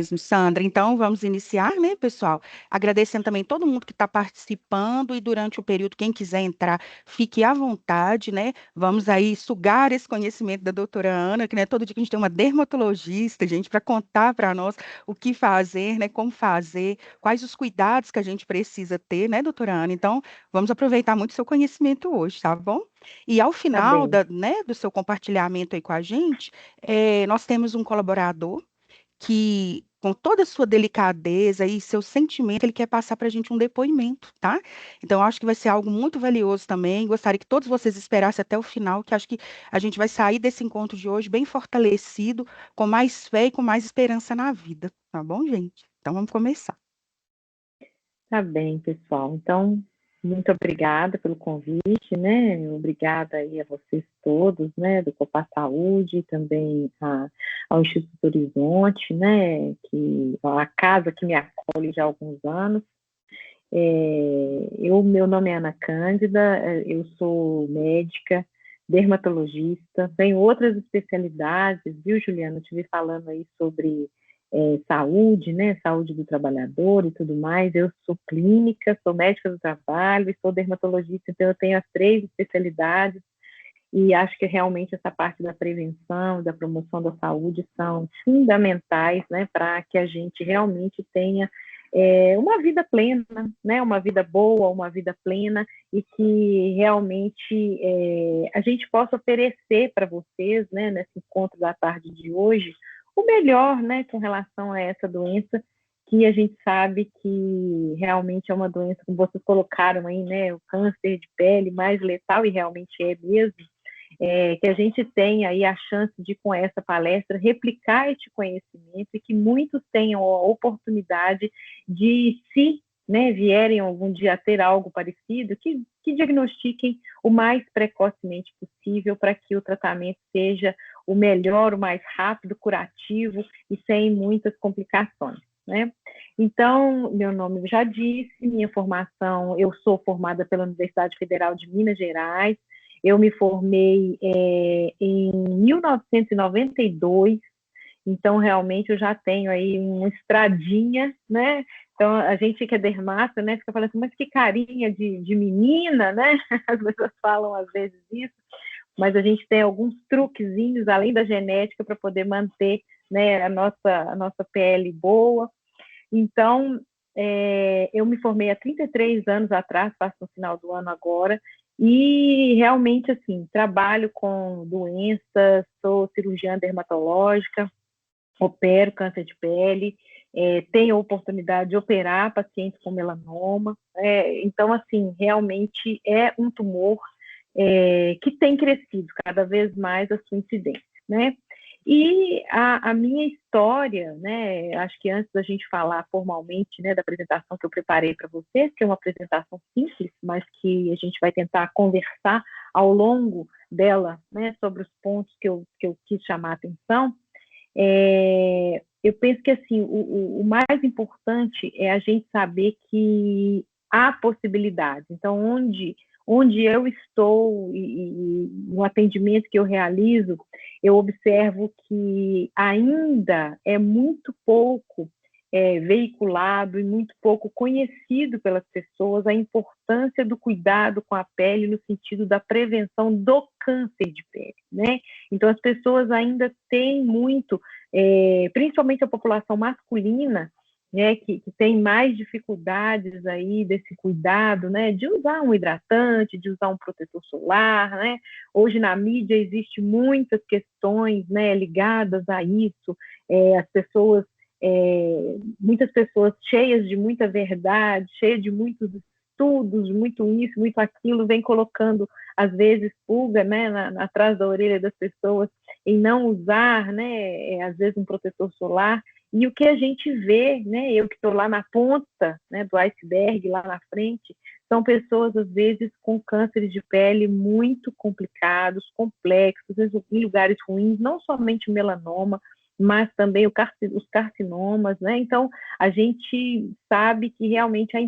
Mesmo, Sandra. Então, vamos iniciar, né, pessoal? Agradecendo também todo mundo que está participando e durante o período, quem quiser entrar, fique à vontade, né? Vamos aí sugar esse conhecimento da doutora Ana, que né, todo dia que a gente tem uma dermatologista, gente, para contar para nós o que fazer, né, como fazer, quais os cuidados que a gente precisa ter, né, doutora Ana? Então, vamos aproveitar muito o seu conhecimento hoje, tá bom? E ao Tá final bem. né, do seu compartilhamento aí com a gente, nós temos um colaborador que, com toda a sua delicadeza e seu sentimento, ele quer passar para a gente um depoimento, tá? Então, eu acho que vai ser algo muito valioso também. Gostaria que todos vocês esperassem até o final, que acho que a gente vai sair desse encontro de hoje bem fortalecido, com mais fé e com mais esperança na vida, tá bom, gente? Então, vamos começar. Tá bem, pessoal. Então, muito obrigada pelo convite, né? Obrigada aí a vocês todos, né, do Copa Saúde, e também ao Instituto Horizonte, né, que a casa que me acolhe já há alguns anos. Meu nome é Ana Cândida, eu sou médica, dermatologista, tenho outras especialidades, viu, Juliana? Eu estive falando aí sobre saúde, né? Saúde do trabalhador e tudo mais. Eu sou clínica, sou médica do trabalho e sou dermatologista, então eu tenho as três especialidades e acho que realmente essa parte da prevenção, da promoção da saúde são fundamentais, né, para que a gente realmente tenha uma vida plena, né, uma vida boa, uma vida plena e que realmente a gente possa oferecer para vocês, né, nesse encontro da tarde de hoje, o melhor, né, com relação a essa doença que a gente sabe que realmente é uma doença, como vocês colocaram aí, né, o câncer de pele mais letal e realmente é mesmo, que a gente tenha aí a chance de, com essa palestra, replicar este conhecimento e que muitos tenham a oportunidade de, se né, vierem algum dia a ter algo parecido, que diagnostiquem o mais precocemente possível para que o tratamento seja o melhor, o mais rápido, curativo e sem muitas complicações, né? Então, meu nome eu já disse, minha formação, eu sou formada pela Universidade Federal de Minas Gerais, eu me formei em 1992, então realmente eu já tenho aí uma estradinha, né? Então a gente que é dermato, né, fica falando assim, mas que carinha de menina, né? As pessoas falam às vezes isso, mas a gente tem alguns truquezinhos além da genética para poder manter, né, a nossa pele boa. Então, eu me formei há 33 anos atrás, passo no final do ano agora, e realmente, assim, trabalho com doenças, sou cirurgiã dermatológica, opero câncer de pele, tenho a oportunidade de operar pacientes com melanoma, então, assim, realmente é um tumor que tem crescido cada vez mais a sua incidência, né? E a minha história, né, acho que antes da gente falar formalmente, né, da apresentação que eu preparei para vocês, que é uma apresentação simples, mas que a gente vai tentar conversar ao longo dela, né, sobre os pontos que eu quis chamar a atenção, eu penso que assim, o mais importante é a gente saber que há possibilidades. Então, onde eu estou e no atendimento que eu realizo, eu observo que ainda é muito pouco veiculado e muito pouco conhecido pelas pessoas a importância do cuidado com a pele no sentido da prevenção do câncer de pele, né? Então, as pessoas ainda têm muito, principalmente a população masculina, né, que tem mais dificuldades aí desse cuidado, né, de usar um hidratante, de usar um protetor solar, né? Hoje na mídia existe muitas questões, né, ligadas a isso, as pessoas, muitas pessoas cheias de muita verdade, cheias de muitos estudos, muito isso, muito aquilo, vem colocando às vezes pulga, né, atrás da orelha das pessoas em não usar, né, às vezes um protetor solar. E o que a gente vê, né, eu que estou lá na ponta, né, do iceberg, lá na frente, são pessoas, às vezes, com cânceres de pele muito complicados, complexos, em lugares ruins, não somente o melanoma, mas também os carcinomas, né? Então, a gente sabe que realmente é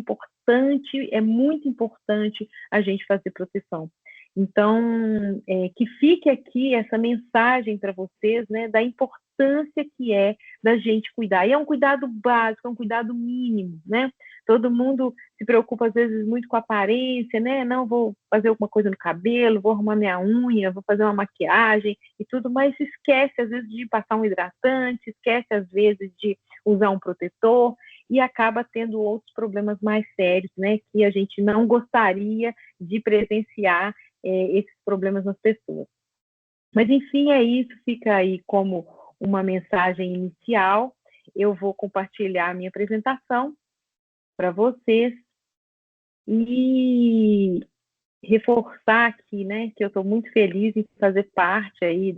muito importante a gente fazer proteção. Então, que fique aqui essa mensagem para vocês, né, da importância importância que é da gente cuidar. E é um cuidado básico, é um cuidado mínimo, né? Todo mundo se preocupa, às vezes, muito com a aparência, né? Não, vou fazer alguma coisa no cabelo, vou arrumar minha unha, vou fazer uma maquiagem e tudo, mas esquece, às vezes, de passar um hidratante, esquece, às vezes, de usar um protetor e acaba tendo outros problemas mais sérios, né? Que a gente não gostaria de presenciar esses problemas nas pessoas. Mas, enfim, é isso, fica aí como uma mensagem inicial. Eu vou compartilhar a minha apresentação para vocês e reforçar aqui, né, que eu estou muito feliz em fazer parte aí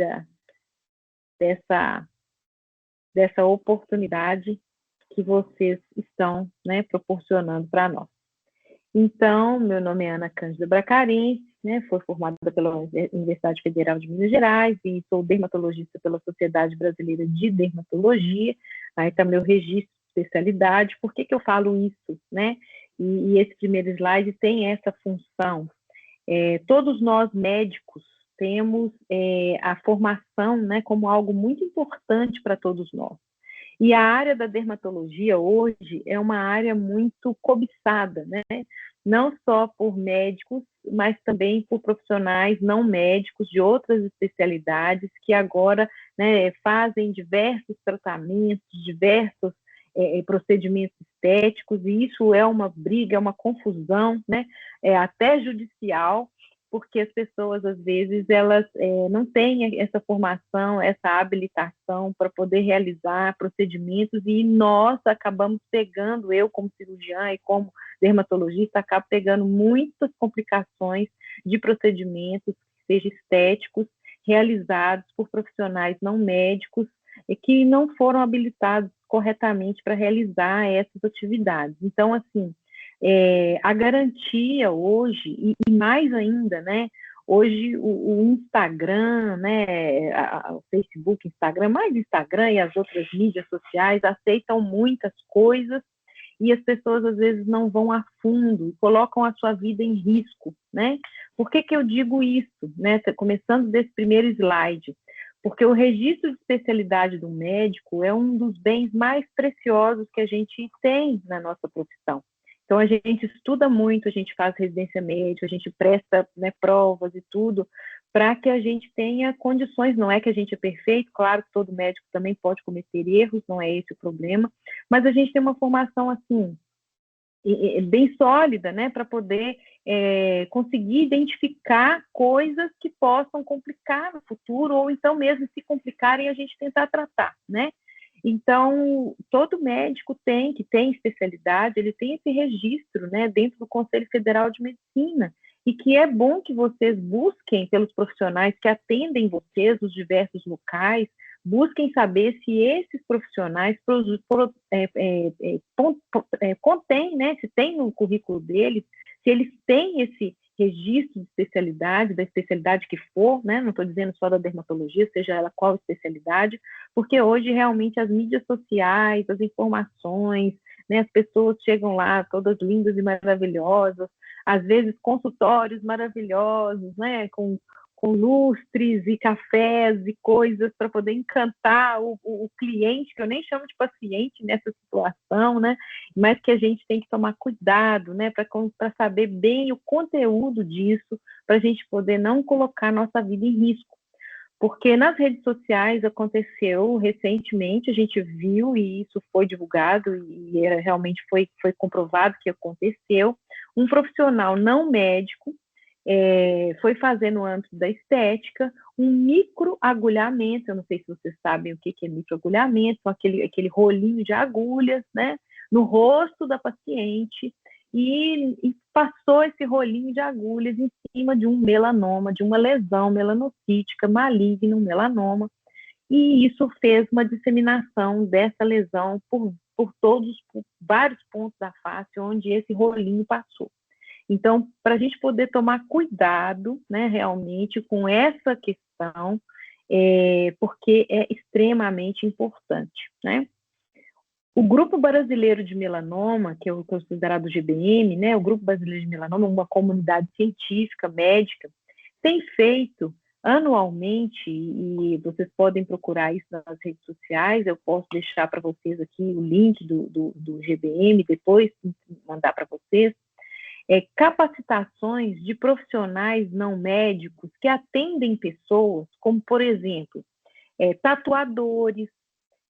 dessa oportunidade que vocês estão, né, proporcionando para nós. Então, meu nome é Ana Cândida Bracarense, né, fui formada pela Universidade Federal de Minas Gerais e sou dermatologista pela Sociedade Brasileira de Dermatologia. Aí está meu registro de especialidade. Por que eu falo isso, né? E esse primeiro slide tem essa função. Todos nós médicos temos a formação, né, como algo muito importante para todos nós. E a área da dermatologia hoje é uma área muito cobiçada, né? Não só por médicos, mas também por profissionais não médicos de outras especialidades que agora, né, fazem diversos tratamentos, diversos procedimentos estéticos, e isso é uma briga, é uma confusão, né? Até judicial, porque as pessoas, às vezes, elas não têm essa formação, essa habilitação para poder realizar procedimentos, e nós acabamos pegando, eu como cirurgiã e como dermatologista, acabo pegando muitas complicações de procedimentos, seja estéticos, realizados por profissionais não médicos e que não foram habilitados corretamente para realizar essas atividades. Então, assim, a garantia hoje, e mais ainda, né? Hoje o Instagram, né, o Facebook, Instagram, mais Instagram e as outras mídias sociais aceitam muitas coisas e as pessoas às vezes não vão a fundo e colocam a sua vida em risco, né? Por que eu digo isso, né? Começando desse primeiro slide, porque o registro de especialidade do médico é um dos bens mais preciosos que a gente tem na nossa profissão. Então, a gente estuda muito, a gente faz residência médica, a gente presta, né, provas e tudo, para que a gente tenha condições. Não é que a gente é perfeito, claro que todo médico também pode cometer erros, não é esse o problema, mas a gente tem uma formação, assim, bem sólida, né, para poder conseguir identificar coisas que possam complicar no futuro, ou então mesmo se complicarem, a gente tentar tratar, né? Então, todo médico que tem especialidade, ele tem esse registro, né, dentro do Conselho Federal de Medicina, e que é bom que vocês busquem pelos profissionais que atendem vocês nos diversos locais, busquem saber se esses profissionais contêm, né, se tem no currículo deles, se eles têm esse registro de especialidade, da especialidade que for, né, não estou dizendo só da dermatologia, seja ela qual especialidade, porque hoje realmente as mídias sociais, as informações, né, as pessoas chegam lá todas lindas e maravilhosas, às vezes consultórios maravilhosos, né, com lustres e cafés e coisas para poder encantar o cliente, que eu nem chamo de paciente nessa situação, né? Mas que a gente tem que tomar cuidado, né? Para saber bem o conteúdo disso, para a gente poder não colocar nossa vida em risco. Porque nas redes sociais aconteceu recentemente, a gente viu, e isso foi divulgado, e realmente foi comprovado que aconteceu, um profissional não médico foi fazer no âmbito da estética um microagulhamento. Eu não sei se vocês sabem o que é microagulhamento, aquele rolinho de agulhas, né, no rosto da paciente, e passou esse rolinho de agulhas em cima de um melanoma, de uma lesão melanocítica maligna, um melanoma, e isso fez uma disseminação dessa lesão por vários pontos da face onde esse rolinho passou. Então, para a gente poder tomar cuidado, né, realmente com essa questão, porque é extremamente importante, né? O Grupo Brasileiro de Melanoma, que é o considerado GBM, né, o Grupo Brasileiro de Melanoma, uma comunidade científica, médica, tem feito anualmente, e vocês podem procurar isso nas redes sociais, eu posso deixar para vocês aqui o link do GBM, depois mandar para vocês, capacitações de profissionais não médicos que atendem pessoas, como, por exemplo, tatuadores,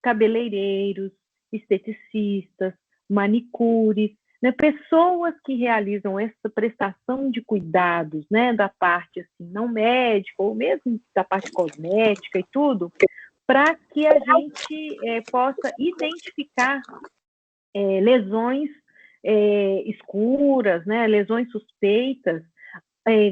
cabeleireiros, esteticistas, manicures, né, pessoas que realizam essa prestação de cuidados, né, da parte assim, não médica, ou mesmo da parte cosmética e tudo, para que a gente possa identificar lesões escuras, né, lesões suspeitas,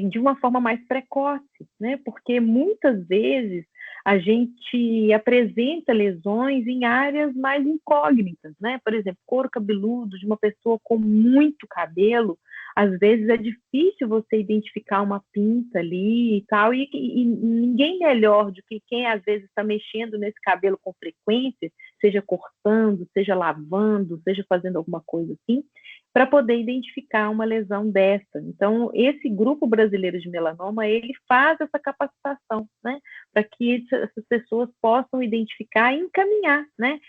de uma forma mais precoce, né? Porque muitas vezes a gente apresenta lesões em áreas mais incógnitas, né? Por exemplo, couro cabeludo de uma pessoa com muito cabelo, às vezes é difícil você identificar uma pinta ali e tal, e ninguém melhor do que quem às vezes está mexendo nesse cabelo com frequência, seja cortando, seja lavando, seja fazendo alguma coisa assim, para poder identificar uma lesão dessa. Então, esse grupo brasileiro de melanoma, ele faz essa capacitação, né, para que essas pessoas possam identificar e encaminhar, né,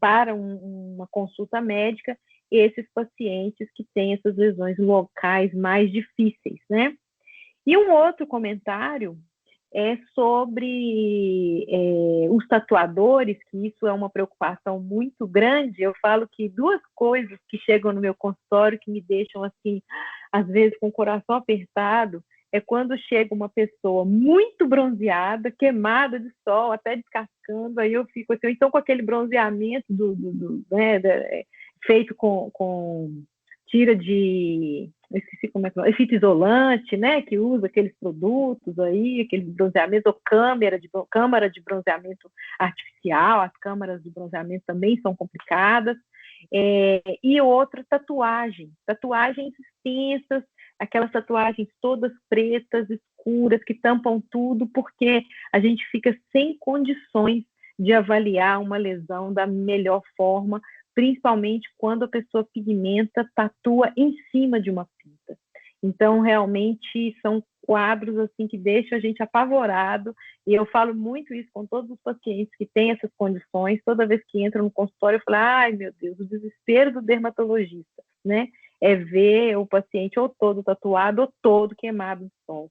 para uma consulta médica esses pacientes que têm essas lesões locais mais difíceis, né. E um outro comentário é sobre os tatuadores, que isso é uma preocupação muito grande. Eu falo que duas coisas que chegam no meu consultório que me deixam, assim, às vezes com o coração apertado, é quando chega uma pessoa muito bronzeada, queimada de sol, até descascando, aí eu fico assim, então com aquele bronzeamento feito com tira de, eu esqueci como é que é, fita isolante, né, que usa aqueles produtos aí, aqueles bronzeamentos, ou câmara de bronzeamento artificial, as câmaras de bronzeamento também são complicadas, e outra, tatuagens extensas, aquelas tatuagens todas pretas, escuras, que tampam tudo, porque a gente fica sem condições de avaliar uma lesão da melhor forma, principalmente quando a pessoa pigmenta, tatua em cima de uma pinta. Então, realmente, são quadros assim que deixam a gente apavorado, e eu falo muito isso com todos os pacientes que têm essas condições. Toda vez que entram no consultório, eu falo, ai, meu Deus, o desespero do dermatologista, né? É ver o paciente ou todo tatuado ou todo queimado de sol.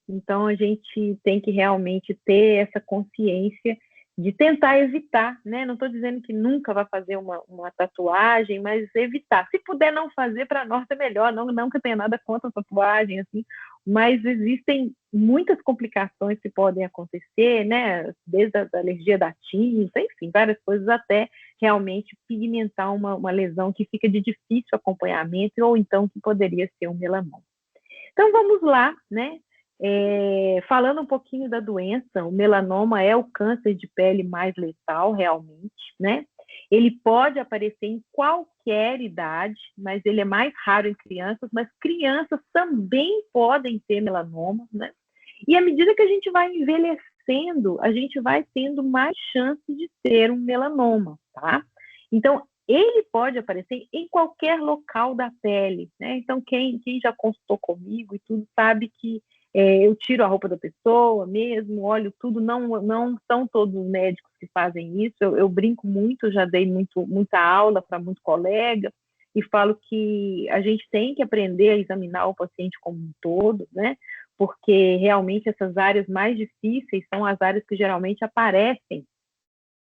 Então, a gente tem que realmente ter essa consciência de tentar evitar, né? Não estou dizendo que nunca vai fazer uma tatuagem, mas evitar. Se puder não fazer, para nós é melhor, não que eu tenha nada contra a tatuagem, assim, mas existem muitas complicações que podem acontecer, né? Desde a alergia da tinta, enfim, várias coisas, até realmente pigmentar uma lesão que fica de difícil acompanhamento, ou então que poderia ser um melanoma. Então, vamos lá, né? Falando um pouquinho da doença, o melanoma é o câncer de pele mais letal, realmente, né? Ele pode aparecer em qualquer idade, mas ele é mais raro em crianças, mas crianças também podem ter melanoma, né? E à medida que a gente vai envelhecendo, a gente vai tendo mais chance de ter um melanoma, tá? Então, ele pode aparecer em qualquer local da pele, né? Então, quem já consultou comigo e tudo sabe que eu tiro a roupa da pessoa mesmo, olho tudo, não são todos os médicos que fazem isso, eu brinco muito, já dei muita aula para muito colega, e falo que a gente tem que aprender a examinar o paciente como um todo, né? Porque realmente essas áreas mais difíceis são as áreas que geralmente aparecem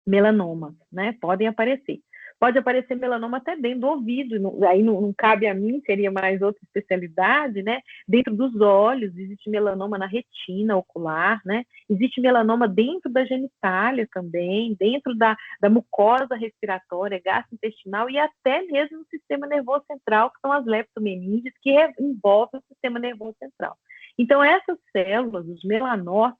melanomas, né? Podem aparecer. Pode aparecer melanoma até dentro do ouvido, aí não cabe a mim, seria mais outra especialidade, né? Dentro dos olhos, existe melanoma na retina ocular, né? Existe melanoma dentro da genitália também, dentro da mucosa respiratória, gastrointestinal e até mesmo no sistema nervoso central, que são as leptomeninges, que envolvem o sistema nervoso central. Então, essas células, os melanócitos,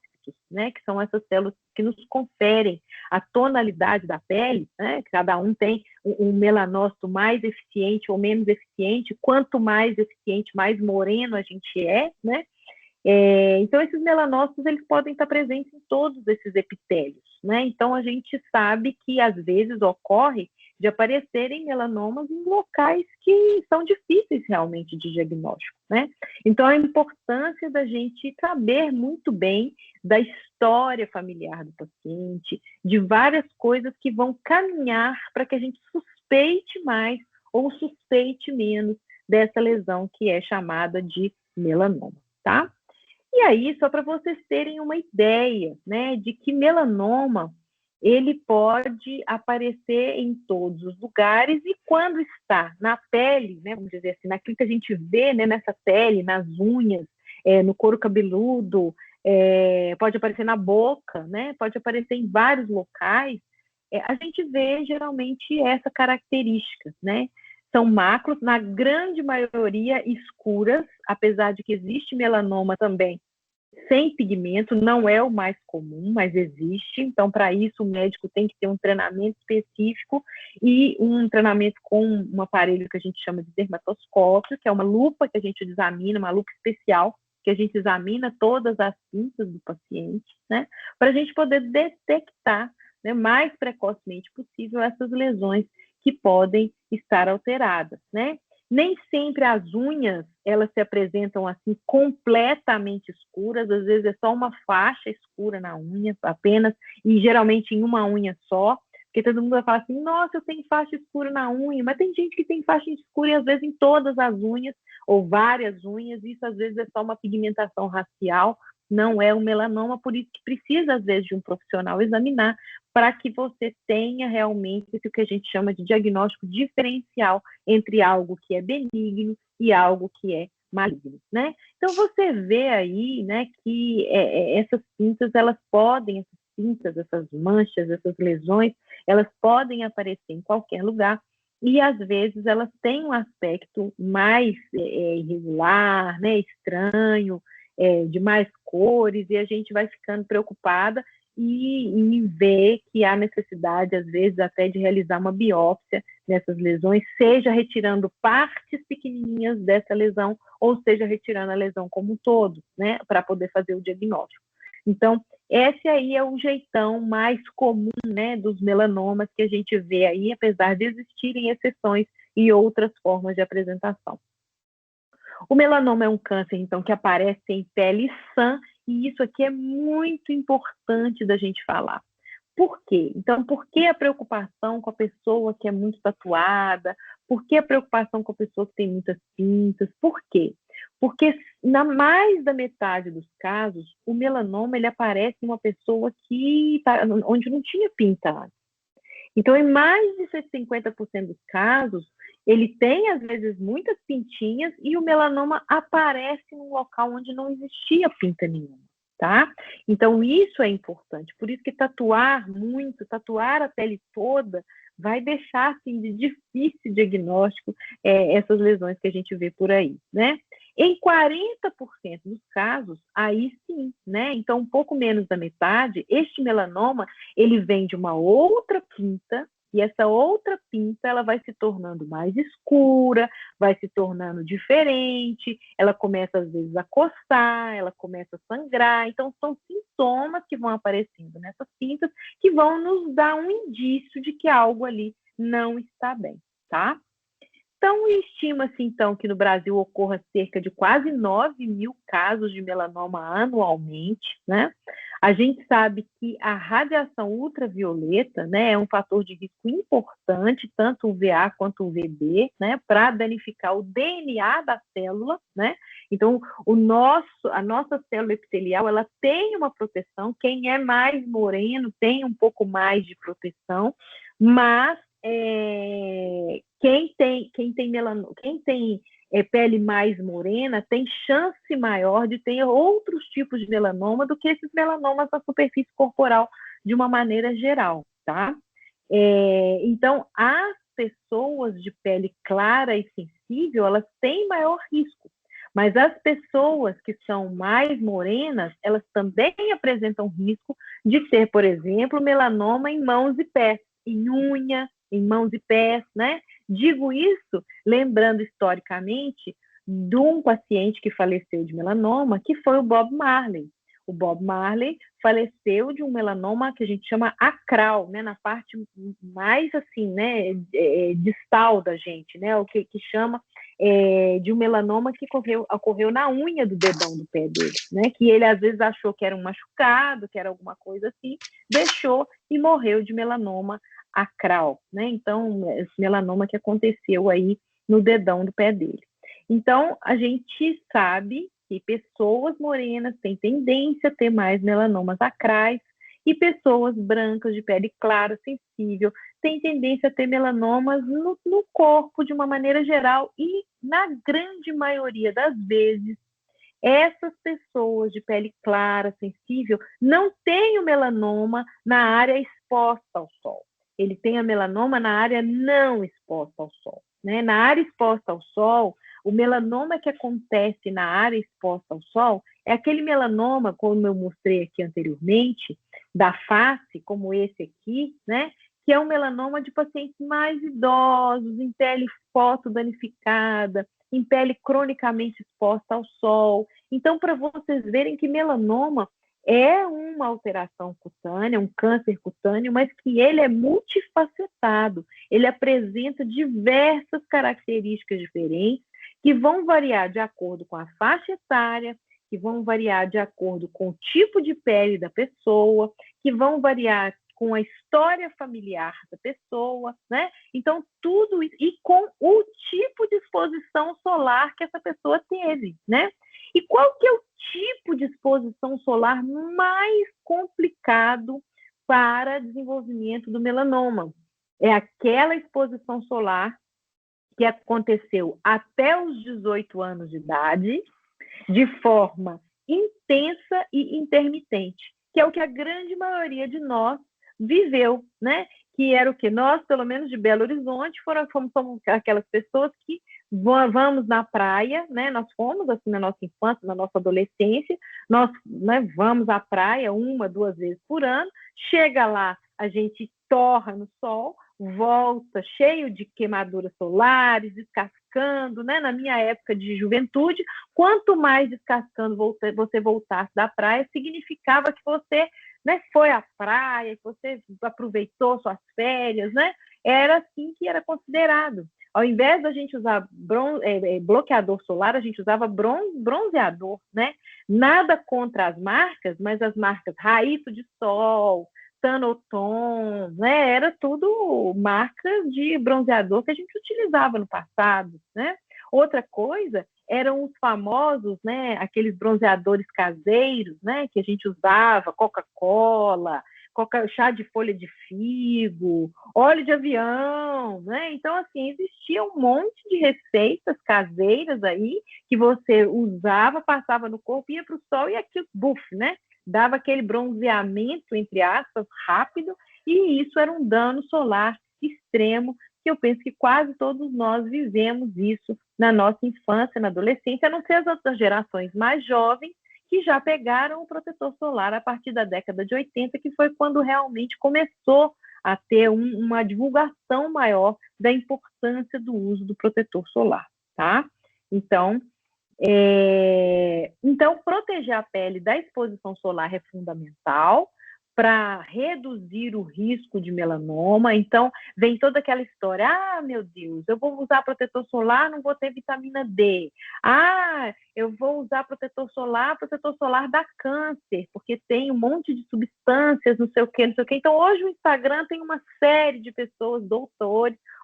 né, que são essas células que nos conferem a tonalidade da pele, né, cada um tem um melanócito mais eficiente ou menos eficiente, quanto mais eficiente, mais moreno a gente é, né? Então, esses melanócitos, eles podem estar presentes em todos esses epitélios, né? Então, a gente sabe que, às vezes, ocorre de aparecerem melanomas em locais que são difíceis realmente de diagnóstico, né? Então, a importância da gente saber muito bem da história familiar do paciente, de várias coisas que vão caminhar para que a gente suspeite mais ou suspeite menos dessa lesão que é chamada de melanoma, tá? E aí, só para vocês terem uma ideia, né, de que melanoma ele pode aparecer em todos os lugares e quando está na pele, né, vamos dizer assim, naquilo que a gente vê, né, nessa pele, nas unhas, no couro cabeludo, pode aparecer na boca, né, pode aparecer em vários locais, a gente vê geralmente essa característica, né? São macros, na grande maioria escuras, apesar de que existe melanoma também sem pigmento, não é o mais comum, mas existe. Então, para isso, o médico tem que ter um treinamento específico e um treinamento com um aparelho que a gente chama de dermatoscópio, que é uma lupa que a gente examina, uma lupa especial, que a gente examina todas as pintas do paciente, né, para a gente poder detectar, né, mais precocemente possível essas lesões que podem estar alteradas, né? Nem sempre as unhas elas se apresentam assim completamente escuras, às vezes é só uma faixa escura na unha apenas, e geralmente em uma unha só, porque todo mundo vai falar assim, nossa, eu tenho faixa escura na unha, mas tem gente que tem faixa escura e às vezes em todas as unhas, ou várias unhas, isso às vezes é só uma pigmentação racial, não é um melanoma, por isso que precisa às vezes de um profissional examinar, para que você tenha realmente isso que a gente chama de diagnóstico diferencial entre algo que é benigno e algo que é maligno, né? Então você vê aí, né, que essas pintas elas podem, essas pintas, essas manchas, essas lesões, elas podem aparecer em qualquer lugar e às vezes elas têm um aspecto mais irregular, né, estranho, de mais cores e a gente vai ficando preocupada e ver que há necessidade, às vezes, até de realizar uma biópsia nessas lesões, seja retirando partes pequenininhas dessa lesão, ou seja retirando a lesão como um todo, né, para poder fazer o diagnóstico. Então, esse aí é o jeitão mais comum, né, dos melanomas que a gente vê aí, apesar de existirem exceções e outras formas de apresentação. O melanoma é um câncer, então, que aparece em pele sã, e isso aqui é muito importante da gente falar. Por quê? Então, por que a preocupação com a pessoa que é muito tatuada? Por que a preocupação com a pessoa que tem muitas pintas? Por quê? Porque na mais da metade dos casos, o melanoma ele aparece em uma pessoa onde não tinha pinta antes. Então, em mais de 50% dos casos, ele tem, às vezes, muitas pintinhas e o melanoma aparece num local onde não existia pinta nenhuma, tá? Então, isso é importante. Por isso que tatuar muito, tatuar a pele toda, vai deixar, assim, de difícil diagnóstico essas lesões que a gente vê por aí, né? Em 40% dos casos, aí sim, né? Então, um pouco menos da metade, este melanoma, ele vem de uma outra pinta, e essa outra pinta, ela vai se tornando mais escura, vai se tornando diferente, ela começa, às vezes, a coçar, ela começa a sangrar. Então, são sintomas que vão aparecendo nessas pintas que vão nos dar um indício de que algo ali não está bem, tá? Então, estima-se, então, que no Brasil ocorra cerca de quase 9 mil casos de melanoma anualmente, né? A gente sabe que a radiação ultravioleta, né, é um fator de risco importante, tanto o VA quanto o VB, né, para danificar o DNA da célula, né? Então, a nossa célula epitelial, ela tem uma proteção, quem é mais moreno tem um pouco mais de proteção, mas quem tem pele mais morena tem chance maior de ter outros tipos de melanoma do que esses melanomas na superfície corporal de uma maneira geral, tá? Então, as pessoas de pele clara e sensível, elas têm maior risco, mas as pessoas que são mais morenas, elas também apresentam risco de ter, por exemplo, melanoma em mãos e pés, em unha, em mãos e pés, né? Digo isso lembrando historicamente de um paciente que faleceu de melanoma, que foi o Bob Marley. O Bob Marley faleceu de um melanoma que a gente chama acral, né, na parte mais assim, né, distal da gente, né, o que chama de um melanoma que ocorreu na unha do dedão do pé dele, né, que ele às vezes achou que era um machucado, que era alguma coisa assim, deixou e morreu de melanoma acral, né, então esse melanoma que aconteceu aí no dedão do pé dele. Então, a gente sabe que pessoas morenas têm tendência a ter mais melanomas acrais e pessoas brancas de pele clara, sensível, têm tendência a ter melanomas no corpo de uma maneira geral e, na grande maioria das vezes, essas pessoas de pele clara, sensível, não têm o melanoma na área exposta ao sol. Ele tem a melanoma na área não exposta ao sol. Né? Na área exposta ao sol, o melanoma que acontece na área exposta ao sol é aquele melanoma, como eu mostrei aqui anteriormente, da face, como esse aqui, né? Que é um melanoma de pacientes mais idosos, em pele fotodanificada, em pele cronicamente exposta ao sol. Então, para vocês verem que melanoma é uma alteração cutânea, um câncer cutâneo, mas que ele é multifacetado. Ele apresenta diversas características diferentes que vão variar de acordo com a faixa etária, que vão variar de acordo com o tipo de pele da pessoa, que vão variar com a história familiar da pessoa, né? Então, tudo isso, e com o tipo de exposição solar que essa pessoa teve, né? E qual que é o tipo de exposição solar mais complicado para desenvolvimento do melanoma? É aquela exposição solar que aconteceu até os 18 anos de idade, de forma intensa e intermitente, que é o que a grande maioria de nós viveu, né? Que era o que nós, pelo menos de Belo Horizonte, fomos aquelas pessoas que vamos na praia, né? Nós fomos assim na nossa infância, na nossa adolescência, nós, né, vamos à praia 1, 2 vezes por ano, chega lá, a gente torra no sol, volta cheio de queimaduras solares, descascando, né? Na minha época de juventude, quanto mais descascando você voltasse da praia, significava que você, né, foi à praia, que você aproveitou suas férias, né? Era assim que era considerado. Ao invés da gente usar bloqueador solar, a gente usava bronzeador, né? Nada contra as marcas, mas as marcas Raíto de Sol, Tanoton, né? Era tudo marca de bronzeador que a gente utilizava no passado, né? Outra coisa eram os famosos, né? Aqueles bronzeadores caseiros, né? Que a gente usava, Coca-Cola, chá de folha de figo, óleo de avião, né? Então, assim, existia um monte de receitas caseiras aí que você usava, passava no corpo, ia para o sol e aquilo, buf, né? Dava aquele bronzeamento, entre aspas, rápido, e isso era um dano solar extremo, que eu penso que quase todos nós vivemos isso na nossa infância, na adolescência, a não ser as outras gerações mais jovens, que já pegaram o protetor solar a partir da década de 80, que foi quando realmente começou a ter uma divulgação maior da importância do uso do protetor solar, tá? Então, proteger a pele da exposição solar é fundamental para reduzir o risco de melanoma. Então, vem toda aquela história, meu Deus, eu vou usar protetor solar, não vou ter vitamina D. Eu vou usar protetor solar dá câncer, porque tem um monte de substâncias, não sei o quê, não sei o quê. Então, hoje o Instagram tem uma série de pessoas,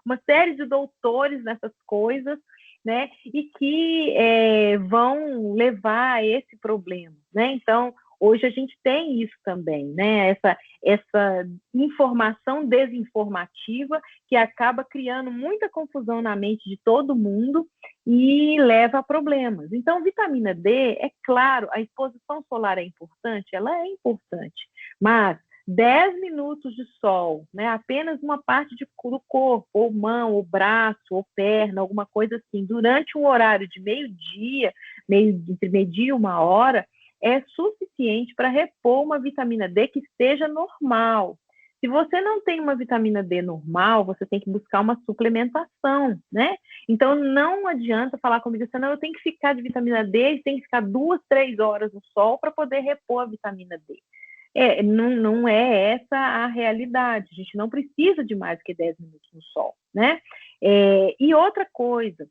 uma série de doutores nessas coisas, né, e que vão levar a esse problema, né? Então, hoje a gente tem isso também, né? Essa informação desinformativa que acaba criando muita confusão na mente de todo mundo e leva a problemas. Então, vitamina D, é claro, a exposição solar é importante, ela é importante, mas 10 minutos de sol, né? Apenas uma parte do corpo, ou mão, ou braço, ou perna, alguma coisa assim, durante um horário de meio-dia, entre meio-dia e 1 hora, é suficiente para repor uma vitamina D que esteja normal. Se você não tem uma vitamina D normal, você tem que buscar uma suplementação, né? Então, não adianta falar comigo assim, não, eu tenho que ficar de vitamina D, tem que ficar 2, 3 horas no sol para poder repor a vitamina D. não é essa a realidade. A gente não precisa de mais que 10 minutos no sol, né? E outra coisa,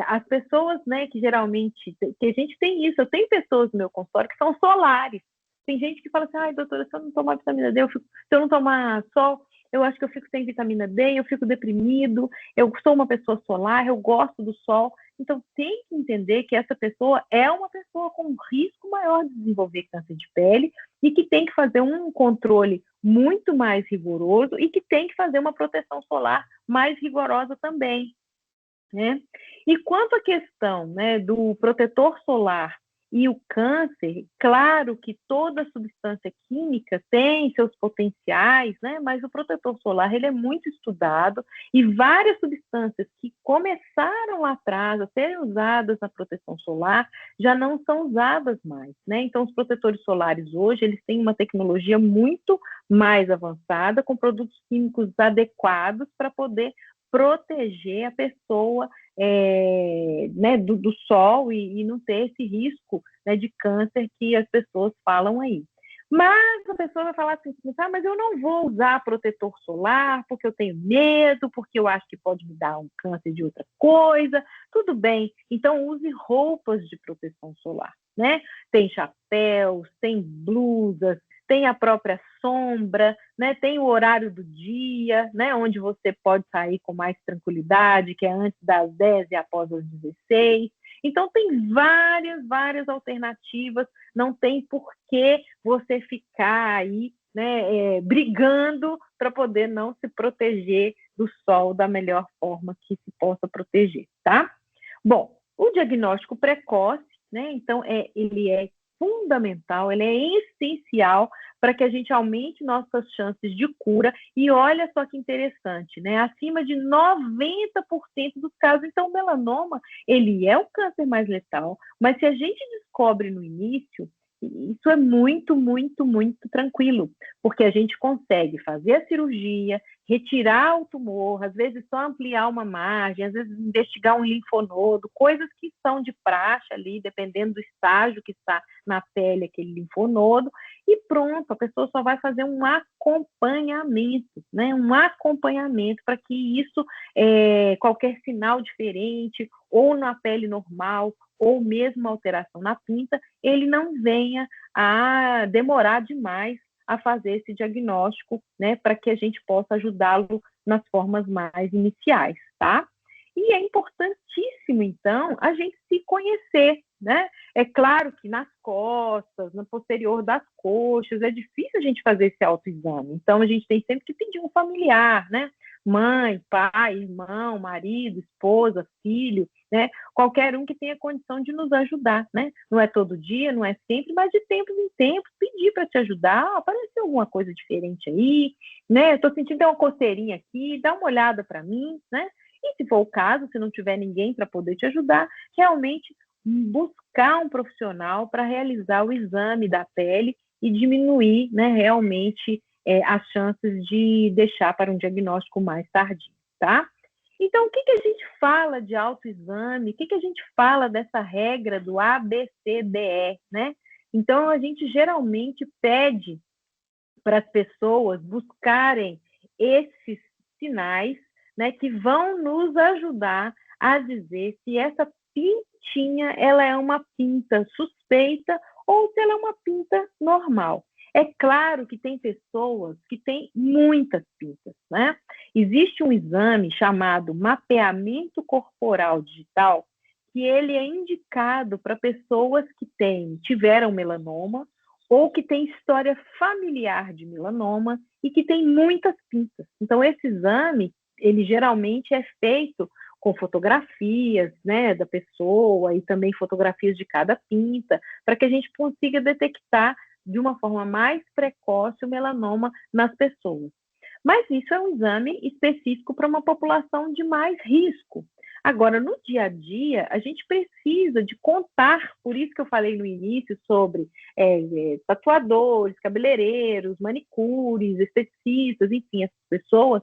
as pessoas, né, que geralmente, que a gente tem isso, eu tenho pessoas no meu consultório que são solares. Tem gente que fala assim, ai, doutora, se eu não tomar vitamina D, se eu não tomar sol, eu acho que eu fico sem vitamina D, eu fico deprimido, eu sou uma pessoa solar, eu gosto do sol. Então, tem que entender que essa pessoa é uma pessoa com um risco maior de desenvolver câncer de pele e que tem que fazer um controle muito mais rigoroso e que tem que fazer uma proteção solar mais rigorosa também, né? E quanto à questão, né, do protetor solar e o câncer, claro que toda substância química tem seus potenciais, né, mas o protetor solar ele é muito estudado e várias substâncias que começaram lá atrás a serem usadas na proteção solar já não são usadas mais, né? Então os protetores solares hoje eles têm uma tecnologia muito mais avançada com produtos químicos adequados para poder proteger a pessoa né, do sol e não ter esse risco, né, de câncer que as pessoas falam aí. Mas a pessoa vai falar assim, mas eu não vou usar protetor solar porque eu tenho medo, porque eu acho que pode me dar um câncer de outra coisa. Tudo bem, então use roupas de proteção solar, né? Tem chapéus, tem blusas, tem a própria sombra, né? Tem o horário do dia, né? Onde você pode sair com mais tranquilidade, que é antes das 10 e após as 16. Então, tem várias alternativas, não tem por que você ficar aí, né, brigando para poder não se proteger do sol da melhor forma que se possa proteger, tá? Bom, o diagnóstico precoce, né, então, ele é fundamental, ele é essencial para que a gente aumente nossas chances de cura. E olha só que interessante, né? Acima de 90% dos casos, então, o melanoma, ele é o câncer mais letal, mas se a gente descobre no início, isso é muito tranquilo, porque a gente consegue fazer a cirurgia, retirar o tumor, às vezes só ampliar uma margem, às vezes investigar um linfonodo, coisas que são de praxe ali, dependendo do estágio que está na pele aquele linfonodo, e pronto, a pessoa só vai fazer um acompanhamento, né? Um acompanhamento para que isso, qualquer sinal diferente, ou na pele normal, ou mesmo alteração na pinta, ele não venha a demorar demais a fazer esse diagnóstico, né, para que a gente possa ajudá-lo nas formas mais iniciais, tá? E é importantíssimo, então, a gente se conhecer, né? É claro que nas costas, no posterior das coxas, é difícil a gente fazer esse autoexame. Então, a gente tem sempre que pedir um familiar, né? Mãe, pai, irmão, marido, esposa, filho, né? Qualquer um que tenha condição de nos ajudar, né? Não é todo dia, não é sempre, mas de tempos em tempos, pedir para te ajudar. Apareceu alguma coisa diferente aí, né? Estou sentindo uma coceirinha aqui, dá uma olhada para mim, né? E se for o caso, se não tiver ninguém para poder te ajudar, realmente buscar um profissional para realizar o exame da pele e diminuir, né, realmente as chances de deixar para um diagnóstico mais tardio, tá? Então, o que a gente fala de autoexame? O que a gente fala dessa regra do ABCDE, né? Então, a gente geralmente pede para as pessoas buscarem esses sinais, né, que vão nos ajudar a dizer se essa pintinha ela é uma pinta suspeita ou se ela é uma pinta normal. É claro que tem pessoas que têm muitas pintas, né? Existe um exame chamado mapeamento corporal digital, que ele é indicado para pessoas que tiveram melanoma ou que têm história familiar de melanoma e que tem muitas pintas. Então, esse exame, ele geralmente é feito com fotografias, né, da pessoa e também fotografias de cada pinta, para que a gente consiga detectar de uma forma mais precoce o melanoma nas pessoas. Mas isso é um exame específico para uma população de mais risco. Agora, no dia a dia, a gente precisa de contar, por isso que eu falei no início sobre tatuadores, cabeleireiros, manicures, esteticistas, enfim, essas pessoas,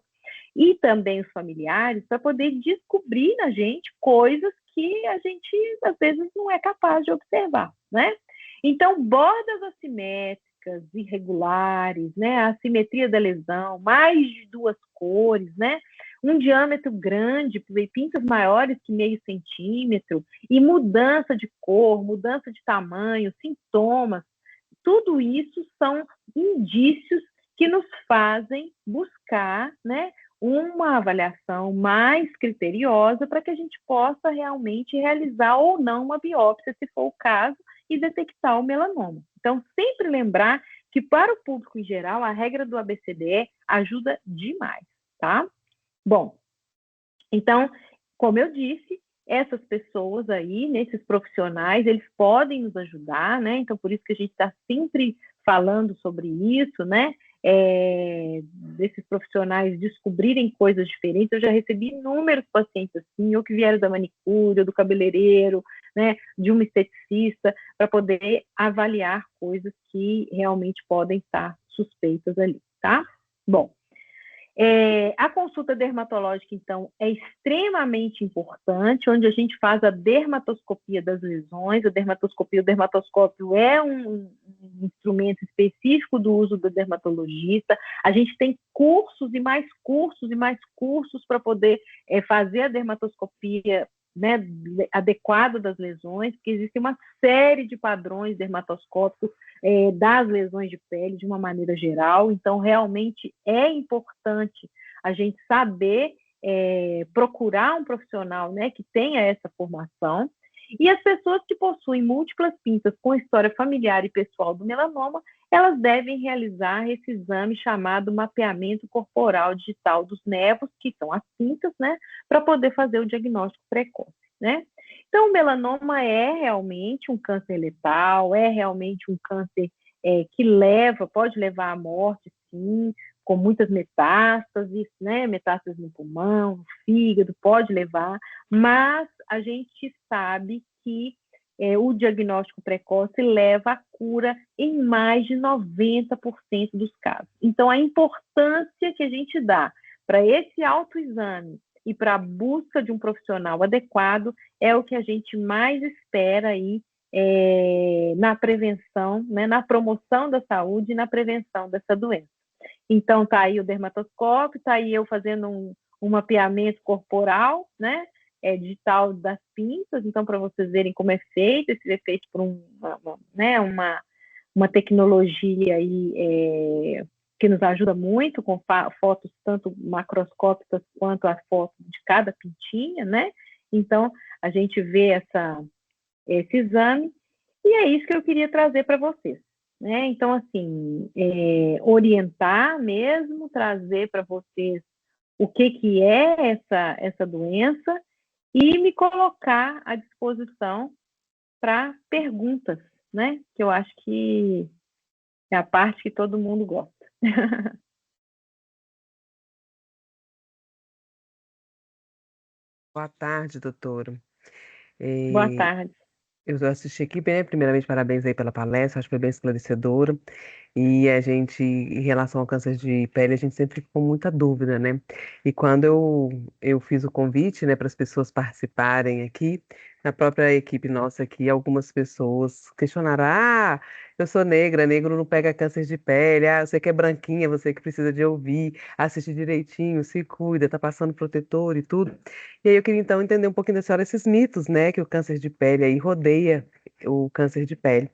e também os familiares, para poder descobrir na gente coisas que a gente, às vezes, não é capaz de observar, né? Então, bordas assimétricas, plásticas irregulares, né? A assimetria da lesão, mais de duas cores, né? Um diâmetro grande, pinças maiores que meio centímetro, e mudança de cor, mudança de tamanho, sintomas, tudo isso são indícios que nos fazem buscar, né, uma avaliação mais criteriosa para que a gente possa realmente realizar ou não uma biópsia, se for o caso, e detectar o melanoma. Então, sempre lembrar que para o público em geral, a regra do ABCDE ajuda demais, tá? Bom, então, como eu disse, essas pessoas aí, nesses profissionais, eles podem nos ajudar, né? Então, por isso que a gente está sempre falando sobre isso, né? Desses profissionais descobrirem coisas diferentes. Eu já recebi inúmeros pacientes assim, ou que vieram da manicure, ou do cabeleireiro, né? De um esteticista, para poder avaliar coisas que realmente podem estar suspeitas ali, tá? Bom, a consulta dermatológica, então, é extremamente importante, onde a gente faz a dermatoscopia das lesões. A dermatoscopia, o dermatoscópio é um instrumento específico do uso do dermatologista. A gente tem cursos e mais cursos e mais cursos para poder fazer a dermatoscopia, né, adequada das lesões, porque existe uma série de padrões dermatoscópicos das lesões de pele de uma maneira geral. Então, realmente é importante a gente saber procurar um profissional, né, que tenha essa formação. E as pessoas que possuem múltiplas pinças com história familiar e pessoal do melanoma, elas devem realizar esse exame chamado mapeamento corporal digital dos nervos, que são as pinças, né, para poder fazer o diagnóstico precoce, né? Então, o melanoma é realmente um câncer letal, é realmente um câncer que pode levar à morte, sim, com muitas metástases, né? Metástases no pulmão, no fígado, pode levar, mas a gente sabe que o diagnóstico precoce leva à cura em mais de 90% dos casos. Então, a importância que a gente dá para esse autoexame e para a busca de um profissional adequado é o que a gente mais espera aí na prevenção, né, na promoção da saúde e na prevenção dessa doença. Então, tá aí o dermatoscópio, tá aí eu fazendo um mapeamento corporal, né, digital das pinças. Então, para vocês verem como é feito, esse é feito por uma tecnologia aí, que nos ajuda muito com fotos tanto macroscópicas quanto as fotos de cada pintinha, né? Então, a gente vê esse exame, e é isso que eu queria trazer para vocês, né? Então, assim, orientar mesmo, trazer para vocês o que é essa doença e me colocar à disposição para perguntas, né? Que eu acho que é a parte que todo mundo gosta. Boa tarde, doutora. Boa Eh, tarde. eu assisti aqui, bem, primeiramente, parabéns aí pela palestra, acho que foi bem esclarecedora. E a gente, em relação ao câncer de pele, a gente sempre fica com muita dúvida, né? E quando eu fiz o convite, né, para as pessoas participarem aqui, na própria equipe nossa aqui, algumas pessoas questionaram: ah, eu sou negra, negro não pega câncer de pele, ah, você que é branquinha, você que precisa de ouvir, assiste direitinho, se cuida, tá passando protetor e tudo. E aí eu queria então entender um pouquinho da senhora esses mitos, né, que o câncer de pele aí rodeia o câncer de pele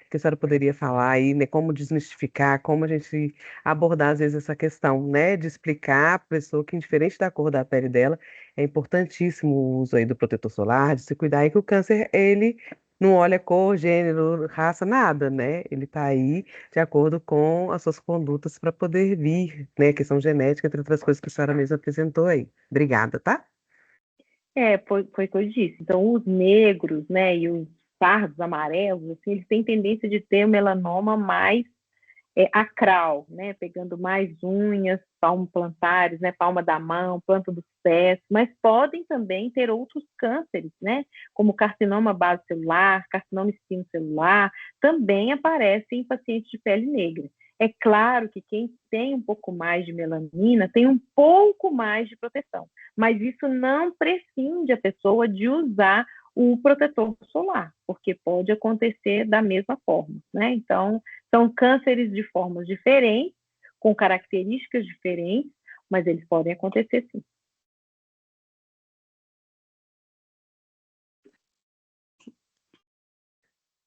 que a senhora poderia falar aí, né, como desmistificar, como a gente abordar às vezes essa questão, né, de explicar à pessoa que, indiferente da cor da pele dela, é importantíssimo o uso aí do protetor solar, de se cuidar e que o câncer, ele não olha cor, gênero, raça, nada, né? Ele tá aí de acordo com as suas condutas para poder vir, né, questão genética, entre outras coisas que a senhora mesma apresentou aí. Obrigada, tá? Foi o que eu disse. Então, os negros, né, e os pardos amarelos, assim, eles têm tendência de ter o melanoma mais acral, né, pegando mais unhas, plantares, né, palma da mão, planta dos pés, mas podem também ter outros cânceres, né, como carcinoma base celular, carcinoma espinocelular, também aparecem em pacientes de pele negra. É claro que quem tem um pouco mais de melanina tem um pouco mais de proteção, mas isso não prescinde a pessoa de usar o protetor solar, porque pode acontecer da mesma forma, né? Então, são cânceres de formas diferentes, com características diferentes, mas eles podem acontecer sim.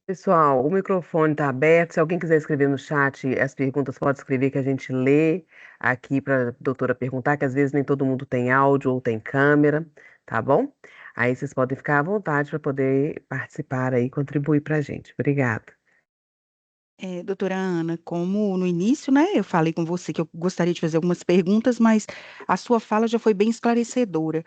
Pessoal, o microfone está aberto. Se alguém quiser escrever no chat as perguntas, pode escrever que a gente lê aqui para a doutora perguntar, que às vezes nem todo mundo tem áudio ou tem câmera, tá bom? Aí vocês podem ficar à vontade para poder participar aí e contribuir para a gente. Obrigada. Doutora Ana, como no início, né, eu falei com você que eu gostaria de fazer algumas perguntas, mas a sua fala já foi bem esclarecedora.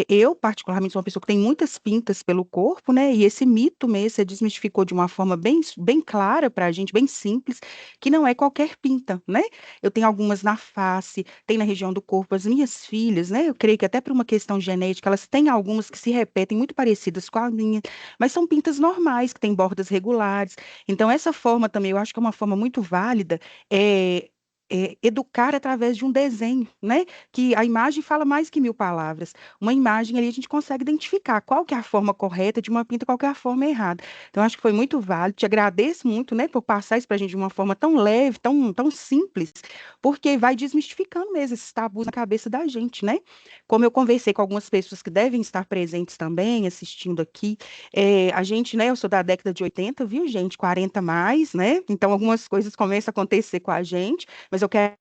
Eu, particularmente, sou uma pessoa que tem muitas pintas pelo corpo, né, e esse mito mesmo, você desmistificou de uma forma bem clara para a gente, bem simples, que não é qualquer pinta, né? Eu tenho algumas na face, tem na região do corpo, as minhas filhas, né, eu creio que até por uma questão genética, elas têm algumas que se repetem muito parecidas com a minha, mas são pintas normais, que têm bordas regulares. Então, essa forma também, eu acho que é uma forma muito válida, é, educar através de um desenho, né? Que a imagem fala mais que 1000 palavras. Uma imagem ali a gente consegue identificar qual que é a forma correta de uma pinta, qual que é a forma errada. Então, acho que foi muito válido. Te agradeço muito, né, por passar isso para a gente de uma forma tão leve, tão simples, porque vai desmistificando mesmo esses tabus na cabeça da gente, né? Como eu conversei com algumas pessoas que devem estar presentes também, assistindo aqui, a gente, né, eu sou da década de 80, viu, gente? 40 mais, né? Então algumas coisas começam a acontecer com a gente, mas eu quero,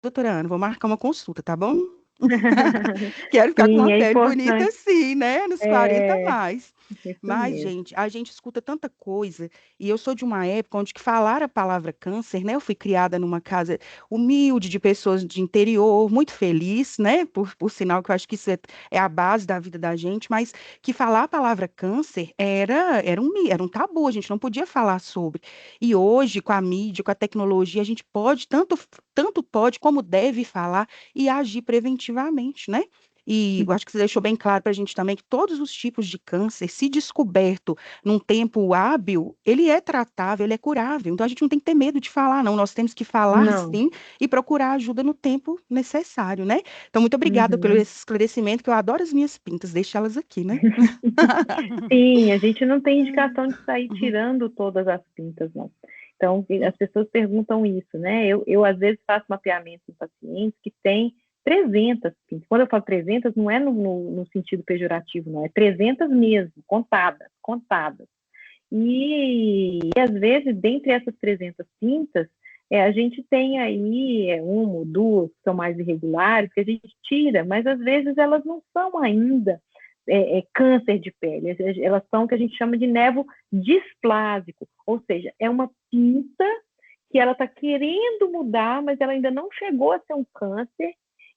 doutora Ana, vou marcar uma consulta, tá bom? Quero ficar com Sim, uma é pele bonita importante. assim, né? Nos 40 É mais. isso Mas, mesmo. gente, a gente escuta tanta coisa, e eu sou de uma época onde que falar a palavra câncer, né? Eu fui criada numa casa humilde de pessoas de interior, muito feliz, né? Por sinal que eu acho que isso é a base da vida da gente, mas que falar a palavra câncer era um tabu, a gente não podia falar sobre. E hoje, com a mídia, com a tecnologia, a gente pode, tanto pode como deve falar e agir preventivamente, né? E eu acho que você deixou bem claro para a gente também que todos os tipos de câncer, se descoberto num tempo hábil, ele é tratável, ele é curável. Então a gente não tem que ter medo de falar, não. Nós temos que falar Não. sim e procurar ajuda no tempo necessário, né? Então, muito obrigada pelo Uhum. esse esclarecimento, que eu adoro as minhas pintas, deixa elas aqui, né? Sim, a gente não tem indicação de sair Uhum. tirando todas as pintas, não. Então, as pessoas perguntam isso, né? Eu às vezes, faço mapeamento em pacientes que têm 300 pintas. Quando eu falo 300, não é no sentido pejorativo, não. É 300 mesmo, contadas, contadas. E às vezes, dentre essas 300 pintas, a gente tem aí uma ou duas que são mais irregulares, que a gente tira, mas às vezes elas não são ainda câncer de pele, elas são o que a gente chama de nevo displásico, ou seja, é uma pinta que ela está querendo mudar, mas ela ainda não chegou a ser um câncer,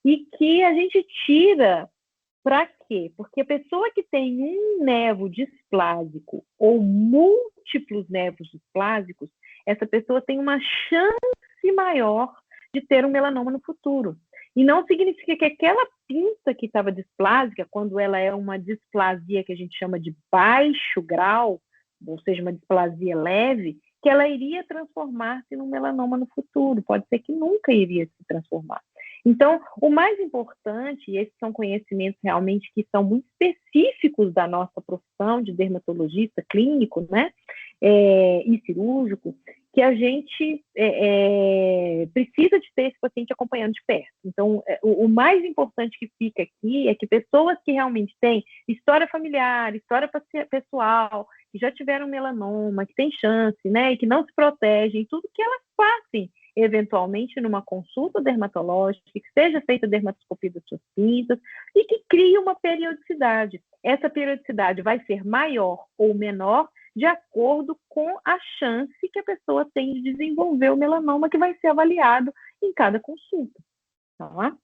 e que a gente tira. Para quê? Porque a pessoa que tem um nevo displásico ou múltiplos nevos displásicos, essa pessoa tem uma chance maior de ter um melanoma no futuro. E não significa que aquela pinta que estava displásica, quando ela é uma displasia que a gente chama de baixo grau, ou seja, uma displasia leve, que ela iria transformar-se num melanoma no futuro. Pode ser que nunca iria se transformar. Então, o mais importante, e esses são conhecimentos realmente que são muito específicos da nossa profissão de dermatologista clínico, né, e cirúrgico, que a gente precisa de ter esse paciente acompanhando de perto. Então, o mais importante que fica aqui é que pessoas que realmente têm história familiar, história pessoal, que já tiveram melanoma, que têm chance, né, e que não se protegem, tudo que elas passem eventualmente numa consulta dermatológica, que seja feita a dermatoscopia das suas pintas e que crie uma periodicidade. Essa periodicidade vai ser maior ou menor de acordo com a chance que a pessoa tem de desenvolver o melanoma, que vai ser avaliado em cada consulta. Tá?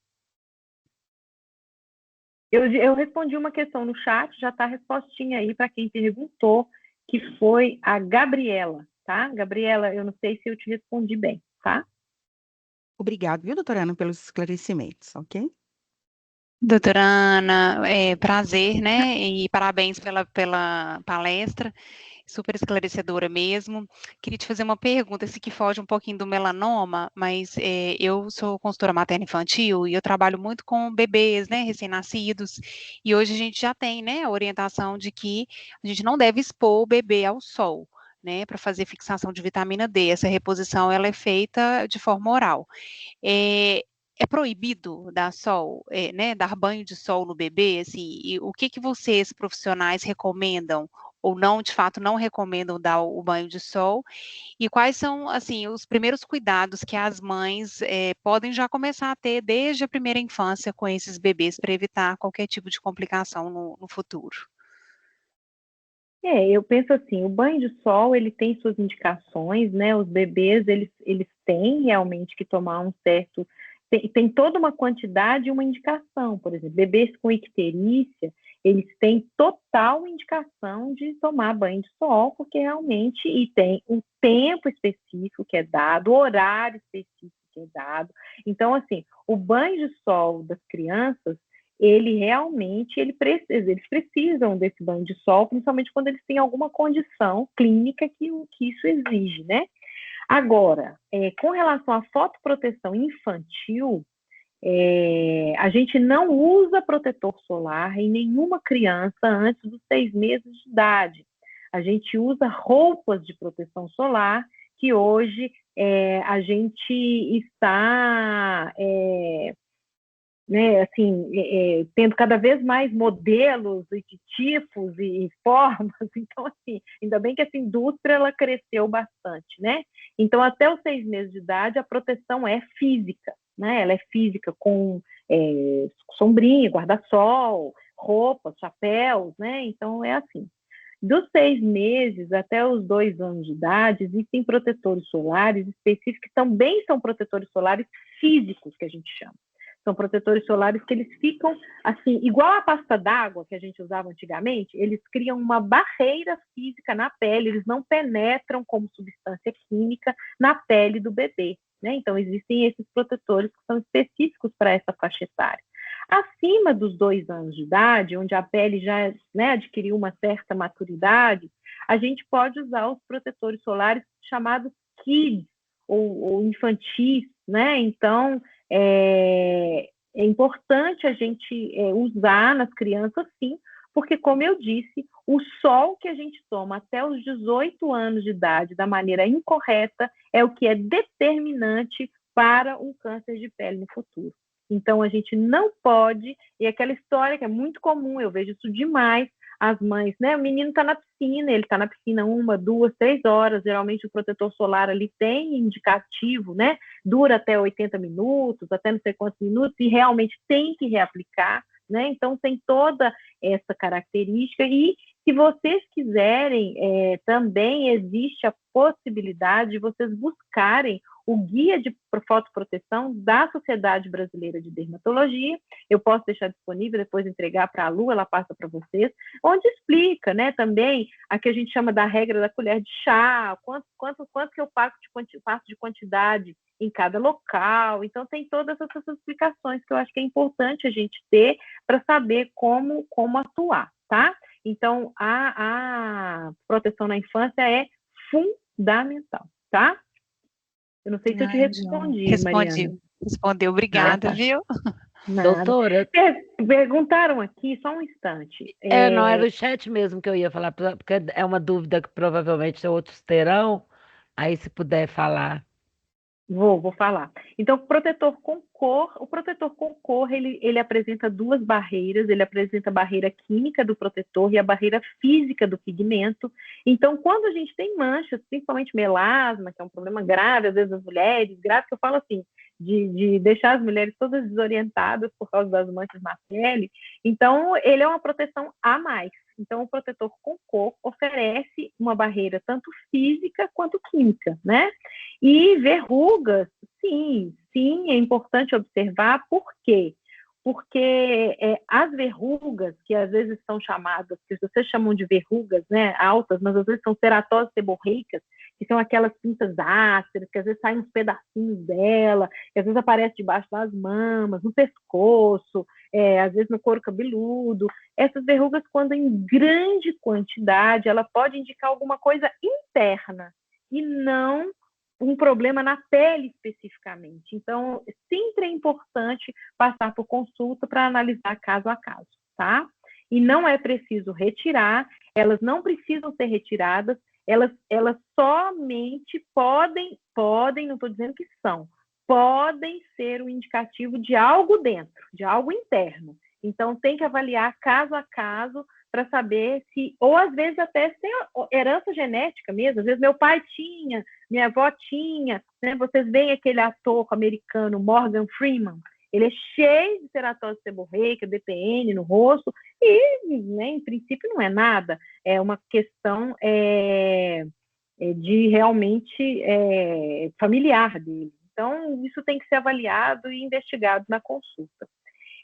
Eu respondi uma questão no chat, já está a respostinha aí para quem perguntou, que foi a Gabriela, tá? Gabriela, eu não sei se eu te respondi bem, tá? Obrigada, viu, doutora Ana, pelos esclarecimentos, ok? Doutora Ana, prazer, né? E parabéns pela palestra. Super esclarecedora mesmo. Queria te fazer uma pergunta, esse que foge um pouquinho do melanoma, mas eu sou consultora materna infantil e eu trabalho muito com bebês, né, recém-nascidos, e hoje a gente já tem, né, a orientação de que a gente não deve expor o bebê ao sol, né, para fazer fixação de vitamina D. Essa reposição, ela é feita de forma oral. É proibido dar sol, né, dar banho de sol no bebê, assim, e o que vocês, profissionais, recomendam ou não, de fato, não recomendam dar o banho de sol? E quais são, assim, os primeiros cuidados que as mães podem já começar a ter desde a primeira infância com esses bebês para evitar qualquer tipo de complicação no futuro? Eu penso assim, o banho de sol, ele tem suas indicações, né? Os bebês, eles têm realmente que tomar um certo... Tem toda uma quantidade e uma indicação. Por exemplo, bebês com icterícia, eles têm total indicação de tomar banho de sol, porque realmente, e tem um tempo específico que é dado, o horário específico que é dado. Então, assim, o banho de sol das crianças, ele realmente, eles precisam desse banho de sol, principalmente quando eles têm alguma condição clínica que isso exige, né? Agora, com relação à fotoproteção infantil, a gente não usa protetor solar em nenhuma criança antes dos 6 meses de idade. A gente usa roupas de proteção solar, que hoje a gente está... né, assim, tendo cada vez mais modelos de tipos e formas, então, assim, ainda bem que essa indústria, ela cresceu bastante, né? Então, até os 6 meses de idade, a proteção é física, né? Ela é física com sombrinha, guarda-sol, roupas, chapéus, né? Então, é assim. Dos 6 meses até os 2 anos de idade, existem protetores solares específicos, que também são protetores solares físicos, que a gente chama. São protetores solares que eles ficam, assim, igual a pasta d'água que a gente usava antigamente, eles criam uma barreira física na pele, eles não penetram como substância química na pele do bebê, né? Então, existem esses protetores que são específicos para essa faixa etária. Acima dos 2 anos de idade, onde a pele já, né, adquiriu uma certa maturidade, a gente pode usar os protetores solares chamados kids, ou infantis, né? Então, é importante a gente usar nas crianças, sim, porque, como eu disse, o sol que a gente toma até os 18 anos de idade da maneira incorreta é o que é determinante para um câncer de pele no futuro. Então, a gente não pode, e aquela história que é muito comum, eu vejo isso demais, as mães, né? O menino está na piscina, ele está na piscina 1, 2, 3 horas, geralmente o protetor solar ali tem indicativo, né? Dura até 80 minutos, até não sei quantos minutos, e realmente tem que reaplicar, né? Então, tem toda essa característica, e se vocês quiserem, também existe a possibilidade de vocês buscarem o guia de fotoproteção da Sociedade Brasileira de Dermatologia. Eu posso deixar disponível, depois entregar para a Lu, ela passa para vocês, onde explica, né, também a que a gente chama da regra da colher de chá, quanto que eu passo de quantidade em cada local. Então, tem todas essas explicações que eu acho que é importante a gente ter para saber como atuar, tá? Então, a proteção na infância é fundamental, tá? Eu não sei se eu te Ai, João. respondi, Mariana. Respondeu, Ah, obrigada, tá. viu? Nada. Doutora, Perguntaram aqui, só um instante. não era o chat mesmo que eu ia falar, porque é uma dúvida que provavelmente outros terão. Aí, se puder falar. Vou falar. Então, o protetor com cor, ele apresenta 2 barreiras, ele apresenta a barreira química do protetor e a barreira física do pigmento. Então, quando a gente tem manchas, principalmente melasma, que é um problema grave, às vezes das mulheres, grave, que eu falo assim, de deixar as mulheres todas desorientadas por causa das manchas na pele, então, ele é uma proteção a mais. Então, o protetor com cor oferece uma barreira tanto física quanto química, né? E verrugas, sim, é importante observar, por quê? porque as verrugas, que às vezes são chamadas, que vocês chamam de verrugas, né, altas, mas às vezes são ceratoses seborreicas, que são aquelas pintas ásperas, que às vezes saem uns pedacinhos dela, que às vezes aparece debaixo das mamas, no pescoço, às vezes no couro cabeludo. Essas verrugas, quando em grande quantidade, ela pode indicar alguma coisa interna e não um problema na pele especificamente. Então, sempre é importante passar por consulta para analisar caso a caso, tá? E não é preciso retirar, elas não precisam ser retiradas, elas somente podem, não estou dizendo que são, podem ser um indicativo de algo dentro, de algo interno. Então, tem que avaliar caso a caso para saber se, ou às vezes até se tem herança genética mesmo, às vezes meu pai tinha, minha avó tinha, né? Vocês veem aquele ator americano Morgan Freeman, ele é cheio de ceratose seborreica, DPN no rosto, e, né, em princípio não é nada, é uma questão de realmente familiar dele. Então, isso tem que ser avaliado e investigado na consulta.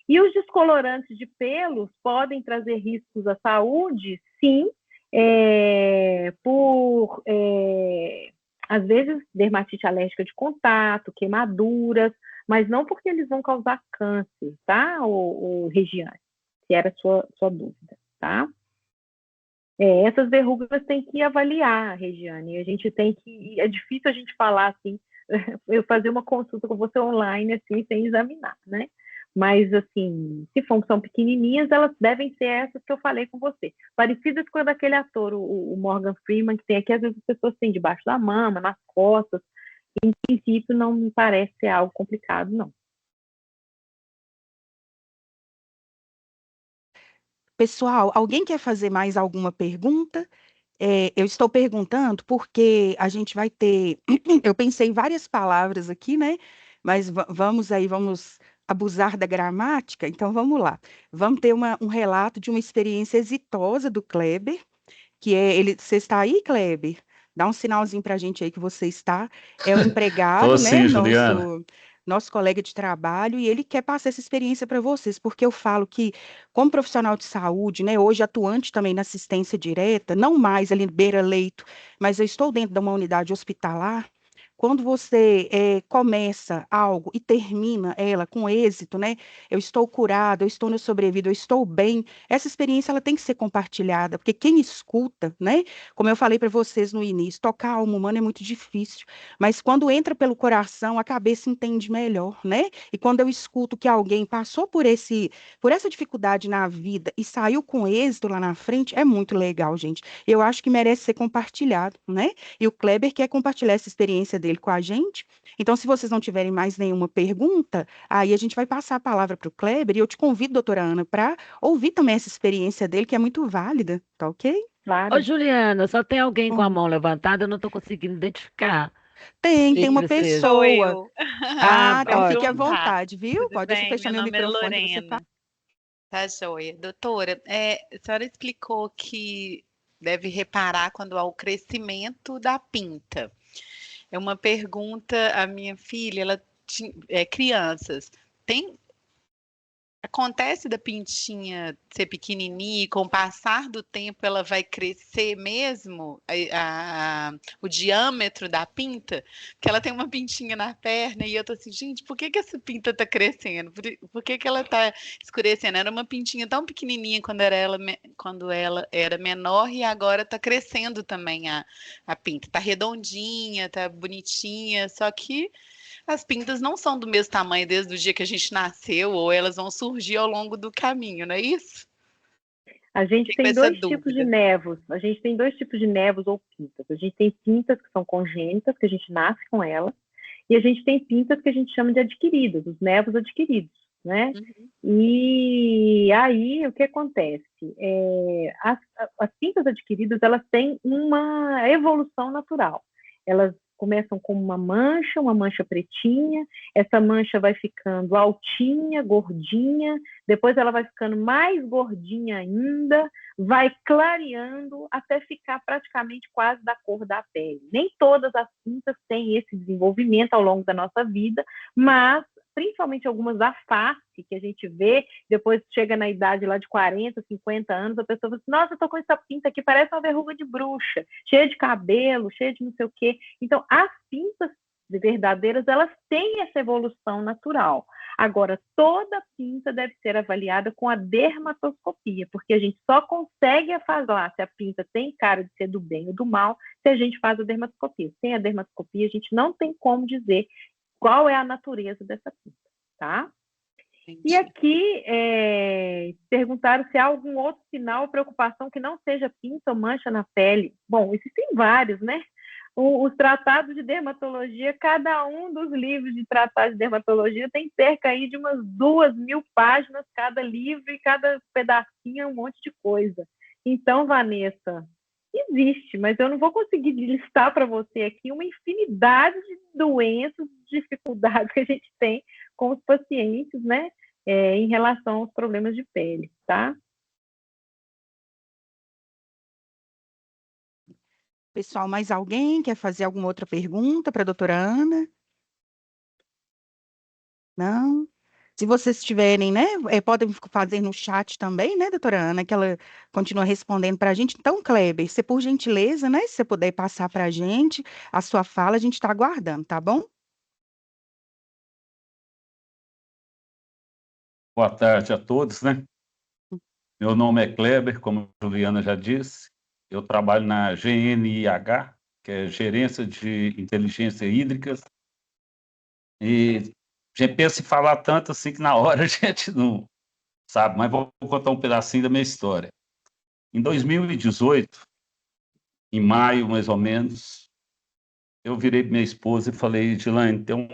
E os descolorantes de pelos podem trazer riscos à saúde, sim, por, às vezes, dermatite alérgica de contato, queimaduras, mas não porque eles vão causar câncer, tá, o Regiane? Se era a sua dúvida, tá? Essas verrugas tem que avaliar, Regiane, a gente tem que, é difícil a gente falar assim, eu fazer uma consulta com você online, assim, sem examinar, né? Mas, assim, se são pequenininhas, elas devem ser essas que eu falei com você. Parecidas com a daquele ator, o Morgan Freeman, que tem aqui, às vezes as pessoas têm debaixo da mama, nas costas. Em princípio, não me parece ser algo complicado, não. Pessoal, alguém quer fazer mais alguma pergunta? Eu estou perguntando porque a gente vai ter. Eu pensei em várias palavras aqui, né? Mas vamos abusar da gramática. Então vamos lá. Vamos ter um relato de uma experiência exitosa do Kleber, que é ele. Você está aí, Kleber? Dá um sinalzinho para a gente aí que você está. É o Tô empregado, né? sim, Juliana. Nosso colega de trabalho, e ele quer passar essa experiência para vocês, porque eu falo que, como profissional de saúde, né, hoje atuante também na assistência direta, não mais ali beira-leito, mas eu estou dentro de uma unidade hospitalar. Quando você começa algo e termina ela com êxito, né? Eu estou curado, eu estou no sobrevivo, eu estou bem. Essa experiência ela tem que ser compartilhada, porque quem escuta, né? Como eu falei para vocês no início, tocar a alma humana é muito difícil, mas quando entra pelo coração, a cabeça entende melhor, né? E quando eu escuto que alguém passou por essa dificuldade na vida e saiu com êxito lá na frente, é muito legal, gente. Eu acho que merece ser compartilhado, né? E o Kleber quer compartilhar essa experiência dele com a gente. Então, se vocês não tiverem mais nenhuma pergunta, aí a gente vai passar a palavra para o Kleber e eu te convido, doutora Ana, para ouvir também essa experiência dele, que é muito válida, tá ok? Ô, Claro. Juliana, só tem alguém com a Hum. mão levantada, eu não estou conseguindo identificar. Tem uma Filho seja. Sou pessoa. eu. Ah, Ah, então fique à ótimo. Perguntar. vontade, viu? Tudo Deixa eu bem? fechar Meu meu nome é microfone para você falar. Lorena. Tá joia. Doutora, a senhora explicou que deve reparar quando há o crescimento da pinta. É uma pergunta, a minha filha, ela crianças, acontece da pintinha ser pequenininha e com o passar do tempo ela vai crescer mesmo o diâmetro da pinta? Porque ela tem uma pintinha na perna e eu tô assim, gente, por que que essa pinta tá crescendo? Por que que ela tá escurecendo? Era uma pintinha tão pequenininha quando ela era menor e agora tá crescendo também a pinta. Tá redondinha, tá bonitinha, só que as pintas não são do mesmo tamanho desde o dia que a gente nasceu, ou elas vão surgir ao longo do caminho, não é isso? A gente Fiquei com tem essa dois tipos de dúvida. nevos. A gente tem dois tipos de nevos ou pintas. A gente tem pintas que são congênitas, que a gente nasce com elas, e a gente tem pintas que a gente chama de adquiridas, os nevos adquiridos, né? Uhum. E aí, o que acontece? As pintas adquiridas, elas têm uma evolução natural. Elas começam como uma mancha pretinha, essa mancha vai ficando altinha, gordinha, depois ela vai ficando mais gordinha ainda, vai clareando até ficar praticamente quase da cor da pele. Nem todas as pintas têm esse desenvolvimento ao longo da nossa vida, mas principalmente algumas da face, que a gente vê, depois chega na idade lá de 40, 50 anos, a pessoa fala assim, nossa, eu tô com essa pinta aqui, parece uma verruga de bruxa, cheia de cabelo, cheia de não sei o quê. Então, as pintas verdadeiras, elas têm essa evolução natural. Agora, toda pinta deve ser avaliada com a dermatoscopia, porque a gente só consegue falar se a pinta tem cara de ser do bem ou do mal se a gente faz a dermatoscopia. Sem a dermatoscopia, a gente não tem como dizer qual é a natureza dessa pinta, tá? E aqui perguntaram se há algum outro sinal ou preocupação que não seja pinta ou mancha na pele. Bom, existem vários, né? Os tratados de dermatologia, cada um dos livros de tratado de dermatologia tem cerca aí de umas 2.000 páginas cada livro e cada pedacinho é um monte de coisa. Então, Vanessa, existe, mas eu não vou conseguir listar para você aqui uma infinidade de doenças, dificuldades que a gente tem com os pacientes, né, em relação aos problemas de pele, tá? Pessoal, mais alguém quer fazer alguma outra pergunta para a doutora Ana? Não? Se vocês tiverem, né, podem fazer no chat também, né, doutora Ana, que ela continua respondendo para a gente. Então, Kleber, você, por gentileza, né, se você puder passar para a gente a sua fala, a gente está aguardando, tá bom? Boa tarde a todos, né? Meu nome é Kleber, como a Juliana já disse. Eu trabalho na GNIH, que é Gerência de Inteligência Hídricas. E a gente pensa em falar tanto assim que na hora a gente não sabe, mas vou contar um pedacinho da minha história. Em 2018, em maio mais ou menos, eu virei para minha esposa e falei, Dilane, tem um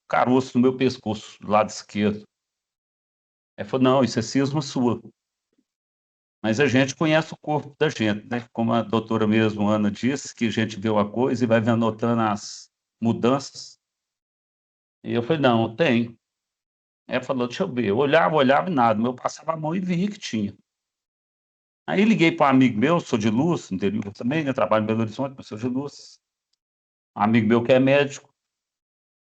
caroço no meu pescoço, do lado esquerdo. Ela falou, não, isso é cisma sua. Mas a gente conhece o corpo da gente, né? Como a doutora mesmo, Ana, disse, que a gente vê uma coisa e vai anotando as mudanças. E eu falei, não, tem. Ela falou, deixa eu ver. Eu olhava e nada. Eu passava a mão e via que tinha. Aí liguei para um amigo meu, sou de Luz, interior também, né? Trabalho em Belo Horizonte, mas sou de Luz. Um amigo meu que é médico.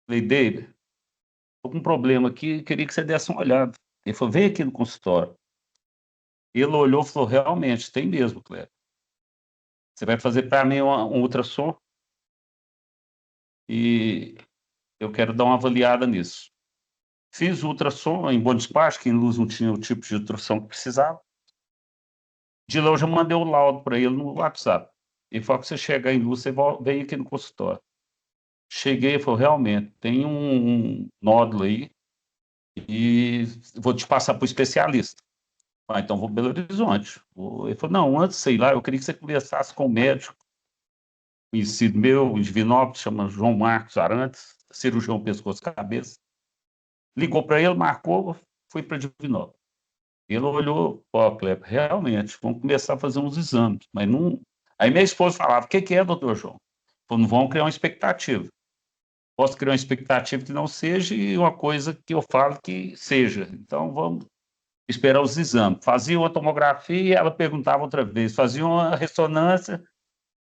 Falei, David, estou com um problema aqui, queria que você desse uma olhada. Ele falou, vem aqui no consultório. Ele olhou e falou, realmente, tem mesmo, Cleber. Você vai fazer para mim um ultrassom e eu quero dar uma avaliada nisso. Fiz o ultrassom em Bom Despacho, que em Luz não tinha o tipo de ultrassom que precisava. De lá eu já mandei o laudo para ele no WhatsApp. Ele falou que você chegar em Luz, você vem aqui no consultório. Cheguei e falou, realmente, tem um nódulo aí e vou te passar para o especialista. Ah, então vou para Belo Horizonte. Ele falou, não, antes, sei lá, eu queria que você conversasse com o médico conhecido meu, em Divinópolis, chama João Marcos Arantes, cirurgião pescoço-cabeça. Ligou para ele, marcou, fui para Divinópolis. Ele olhou, ó, Kleber, realmente, vamos começar a fazer uns exames, mas não... Aí minha esposa falava, o que é, doutor João? Falou, não vamos criar uma expectativa. Posso criar uma expectativa que não seja e uma coisa que eu falo que seja. Então, vamos esperar os exames. Fazia uma tomografia, ela perguntava outra vez. Fazia uma ressonância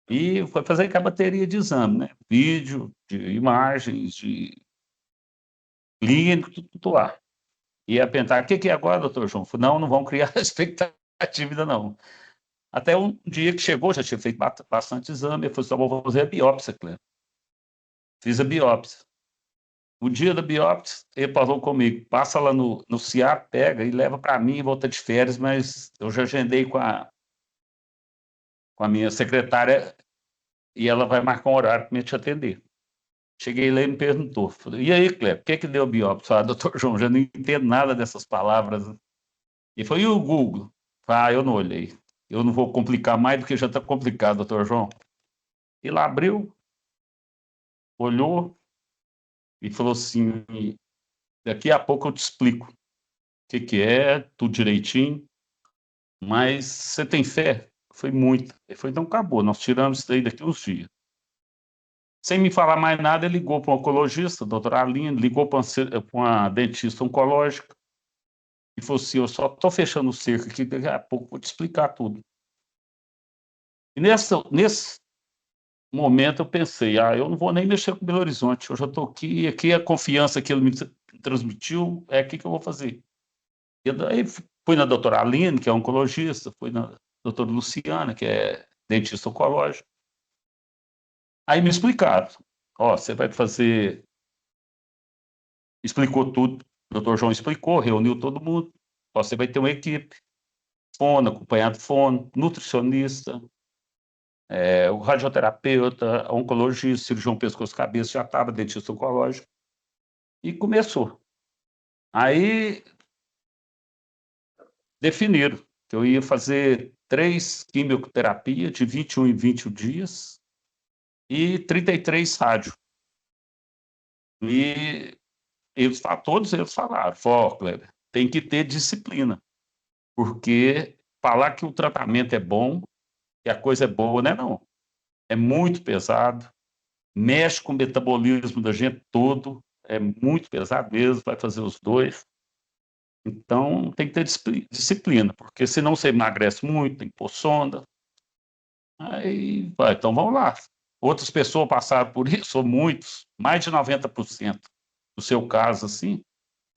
e foi fazer aquela bateria de exame, né? Vídeo, de imagens, de clínico, tudo lá. E ia perguntar, o que é agora, doutor João? Falei, não vão criar expectativa ainda não. Até um dia que chegou, já tinha feito bastante exame, eu falei, só vou fazer a biópsia, Cleber. Fiz a biópsia. O dia da biópsia, ele falou comigo, passa lá no CIAP, pega e leva para mim, volta de férias, mas eu já agendei com a minha secretária e ela vai marcar um horário para me te atender. Cheguei lá e me perguntou, falei, e aí, Cleber, o que deu biópsia? Falei, doutor João, já não entendo nada dessas palavras. E foi o Google. Falei, eu não olhei. Eu não vou complicar mais do que já está complicado, doutor João. Ele abriu, olhou e falou assim, daqui a pouco eu te explico o que é, tudo direitinho, mas você tem fé? Foi muito. Ele falou, então acabou, nós tiramos isso daí daqui uns dias. Sem me falar mais nada, ele ligou para um oncologista, doutora Aline, ligou para uma dentista oncológica, e falou assim, eu só estou fechando o cerco aqui, daqui a pouco vou te explicar tudo. E nesse momento eu pensei, eu não vou nem mexer com Belo Horizonte, eu já estou aqui, e aqui a confiança que ele me transmitiu, o que eu vou fazer? E daí fui na doutora Aline, que é oncologista, fui na doutora Luciana, que é dentista oncológico. Aí me explicaram, você vai fazer... Explicou tudo, o doutor João explicou, reuniu todo mundo. Você vai ter uma equipe, fono, acompanhado fono, nutricionista, o radioterapeuta, oncologista, cirurgião pescoço-cabeça, já estava dentista oncológico. E começou. Aí definiram que eu ia fazer 3 quimioterapias de 21 em 21 dias e 33 rádio. E todos eles falaram, Kleber, tem que ter disciplina, porque falar que o tratamento é bom, que a coisa é boa, não é não. É muito pesado, mexe com o metabolismo da gente todo, é muito pesado mesmo, vai fazer os dois. Então, tem que ter disciplina, porque senão você emagrece muito, tem que pôr sonda. Aí, vai, então vamos lá. Outras pessoas passaram por isso, ou muitos, mais de 90%. No seu caso, assim,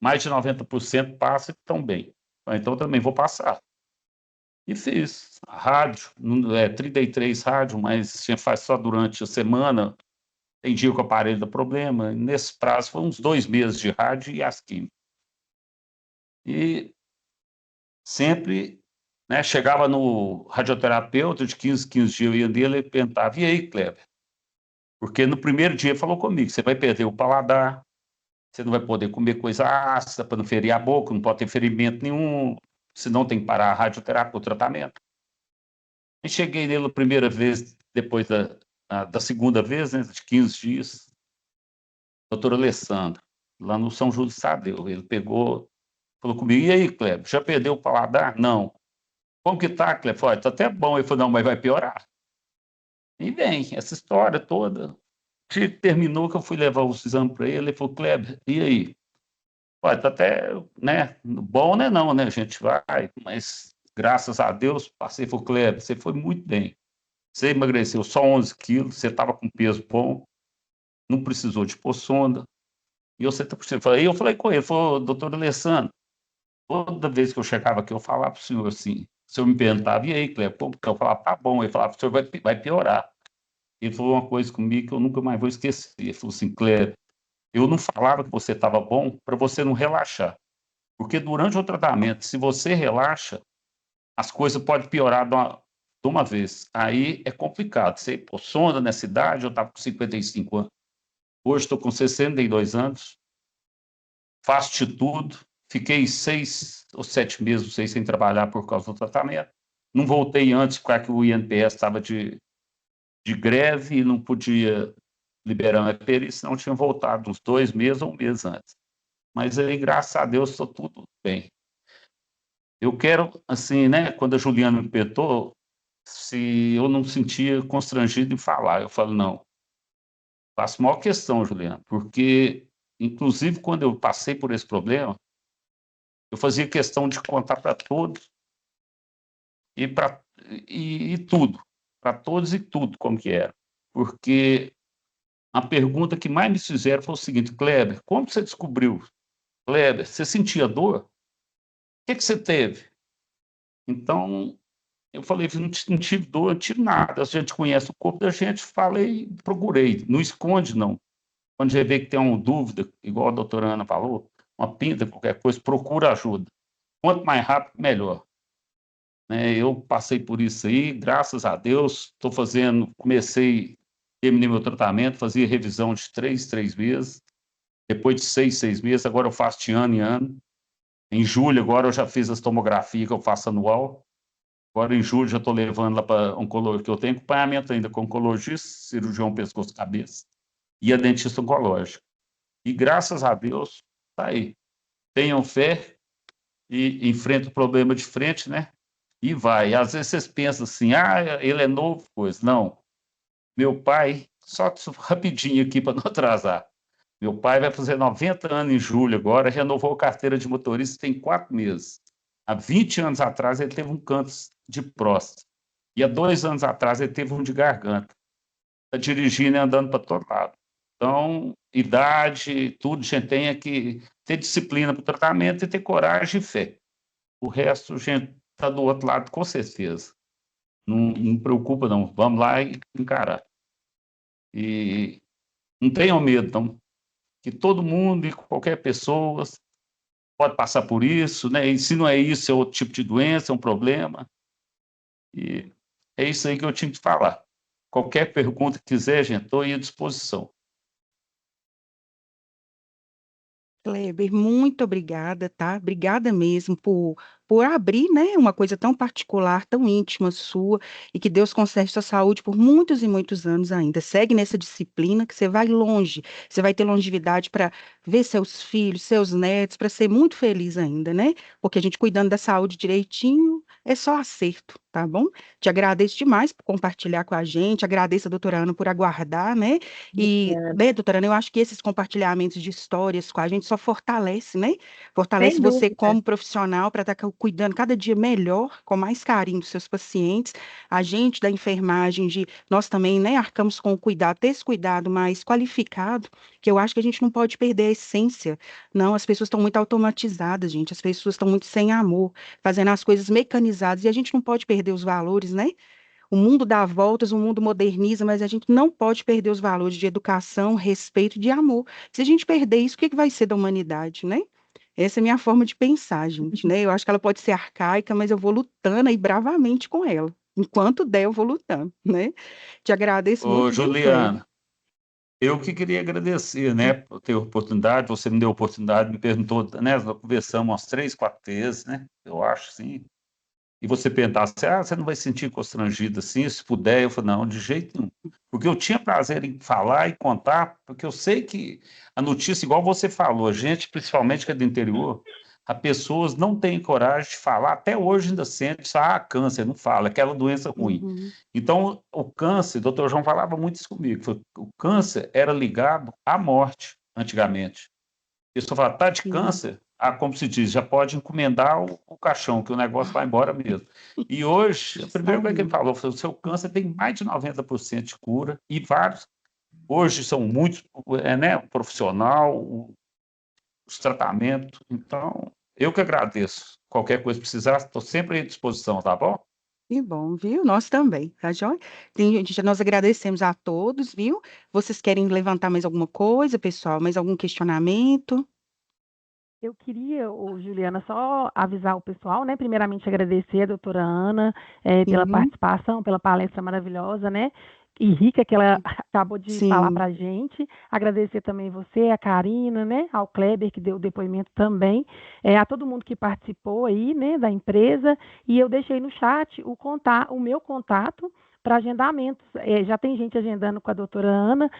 mais de 90% passa e estão bem. Então, também vou passar. E fiz. A rádio, 33 rádio, mas a gente faz só durante a semana. Tem dia que o aparelho dá problema. Nesse prazo, foi uns 2 meses de rádio e as químicas. E sempre, né, chegava no radioterapeuta, de 15 dias eu ia dele, ele perguntava, e aí, Kleber? Porque no primeiro dia ele falou comigo, você vai perder o paladar, você não vai poder comer coisa ácida para não ferir a boca, não pode ter ferimento nenhum, senão tem que parar a radioterapia, o tratamento. E cheguei nele a primeira vez, depois da segunda vez, né, de 15 dias, doutor Alessandro, lá no São Júlio de Tadeu, ele pegou, falou comigo, e aí, Kleber, já perdeu o paladar? Não. Como que tá, Kleber? Falei, tá até bom. Ele falou, não, mas vai piorar. E vem, essa história toda. Terminou que eu fui levar os exames para ele, ele falou, Kleber, e aí? Olha, tá até, né, bom, né, não, né, a gente vai, mas graças a Deus, passei, falou, Kleber, você foi muito bem. Você emagreceu só 11 quilos, você estava com peso bom, não precisou de pôr sonda, e você tá possível. Eu falei com ele, falou, doutor Alessandro, toda vez que eu chegava aqui, eu falava para o senhor assim, o senhor me perguntava, e aí, Cleber, como que eu falava, tá bom, ele falava, o senhor vai piorar. Ele falou uma coisa comigo que eu nunca mais vou esquecer, ele falou assim, Cleber, eu não falava que você estava bom para você não relaxar, porque durante o tratamento, se você relaxa, as coisas podem piorar de uma vez, aí é complicado, você pô, sonda nessa idade, eu estava com 55 anos, hoje estou com 62 anos, faço de tudo, fiquei 6 ou 7 meses, não sei, sem trabalhar por causa do tratamento. Não voltei antes, porque o INPS estava de greve e não podia liberar a perícia, senão tinha voltado uns 2 meses ou 1 mês antes. Mas aí, graças a Deus, estou tudo bem. Eu quero, assim, né, quando a Juliana me perguntou se eu não sentia constrangido em falar, eu falo, não, faço maior questão, Juliana, porque, inclusive, quando eu passei por esse problema, eu fazia questão de contar para todos e tudo, para todos e tudo como que era. Porque a pergunta que mais me fizeram foi o seguinte, Kleber, como você descobriu? Kleber, você sentia dor? O que você teve? Então, eu falei, não tive dor, não tive nada. A gente conhece o corpo da gente, falei, procurei. Não esconde, não. Quando você vê que tem uma dúvida, igual a doutora Ana falou, uma pinta, qualquer coisa, procura ajuda. Quanto mais rápido, melhor. Eu passei por isso aí, graças a Deus, terminei meu tratamento, fazia revisão de 3 meses, depois de 6 meses, agora eu faço de ano em ano. Em julho, agora eu já fiz as tomografias que eu faço anual, agora em julho já estou levando lá para oncologia, que eu tenho acompanhamento ainda com oncologista, cirurgião pescoço-cabeça e a dentista oncológica. E graças a Deus, tá aí. Tenham fé e enfrenta o problema de frente, né? E vai. Às vezes vocês pensam assim, ele é novo, coisa. Não. Meu pai, só rapidinho aqui para não atrasar. Meu pai vai fazer 90 anos em julho agora, renovou a carteira de motorista tem 4 meses. Há 20 anos atrás ele teve um câncer de próstata. E há 2 anos atrás ele teve um de garganta. Está dirigindo e andando para todo lado. Então, idade, tudo, a gente tem que ter disciplina para o tratamento e ter coragem e fé. O resto, a gente está do outro lado, com certeza. Não preocupa, não. Vamos lá e encarar. E não tenham medo, não. Que todo mundo e qualquer pessoa pode passar por isso, né? E se não é isso, é outro tipo de doença, é um problema. E é isso aí que eu tinha que falar. Qualquer pergunta que quiser, gente, estou aí à disposição. Kleber, muito obrigada, tá? Obrigada mesmo por abrir, né, uma coisa tão particular, tão íntima sua, e que Deus conserve sua saúde por muitos e muitos anos ainda. Segue nessa disciplina que você vai longe, você vai ter longevidade para ver seus filhos, seus netos, para ser muito feliz ainda, né? Porque a gente cuidando da saúde direitinho é só acerto, tá bom? Te agradeço demais por compartilhar com a gente, agradeço a doutora Ana por aguardar, né? E, né, doutora Ana, eu acho que esses compartilhamentos de histórias com a gente só fortalece, né? Fortalece Sem você dúvida. como profissional para estar cuidando cada dia melhor, com mais carinho dos seus pacientes. A gente da enfermagem, nós também, né, arcamos com o cuidado, ter esse cuidado mais qualificado, que eu acho que a gente não pode perder a essência. Não, as pessoas estão muito automatizadas, gente, as pessoas estão muito sem amor, fazendo as coisas mecanizadas, e a gente não pode perder os valores, né? O mundo dá voltas, o mundo moderniza, mas a gente não pode perder os valores de educação, respeito e de amor. Se a gente perder isso, o que que vai ser da humanidade, né? Essa é a minha forma de pensar, gente, né? Eu acho que ela pode ser arcaica, mas eu vou lutando aí bravamente com ela. Enquanto der, eu vou lutando, né? Te agradeço Ô, muito, viu, Kleber? Juliana, eu que queria agradecer, né, por ter oportunidade, você me deu oportunidade, me perguntou, né, nós conversamos umas 3, 4 vezes, né, eu acho, sim, e você perguntasse, você não vai se sentir constrangido assim, se puder, eu falei, não, de jeito nenhum, porque eu tinha prazer em falar e contar, porque eu sei que a notícia, igual você falou, a gente, principalmente que é do interior, as pessoas não têm coragem de falar, até hoje ainda sente, câncer, não fala, aquela doença ruim. Uhum, Então, o câncer, o doutor João falava muito isso comigo, o câncer era ligado à morte, antigamente. A pessoa fala, tá de sim, câncer? Ah, como se diz, já pode encomendar o caixão, que o negócio vai embora mesmo. E hoje, a isso primeira coisa que ele aí. falou foi, o seu câncer tem mais de 90% de cura, e vários, hoje são muitos, né, profissional, os tratamentos, então, eu que agradeço. Qualquer coisa que precisar, estou sempre à disposição, tá bom? Que bom, viu? Nós também, tá joia? Nós agradecemos a todos, viu? Vocês querem levantar mais alguma coisa, pessoal? Mais algum questionamento? Eu queria, Juliana, só avisar o pessoal, né? Primeiramente, agradecer a doutora Ana pela Sim, participação, pela palestra maravilhosa, né? E rica que ela acabou de falar sim. para a gente. Agradecer também você, a Karina, né? Ao Kleber, que deu o depoimento também. A todo mundo que participou aí, né? Da empresa. E eu deixei no chat o meu contato para agendamentos. Já tem gente agendando com a doutora Ana.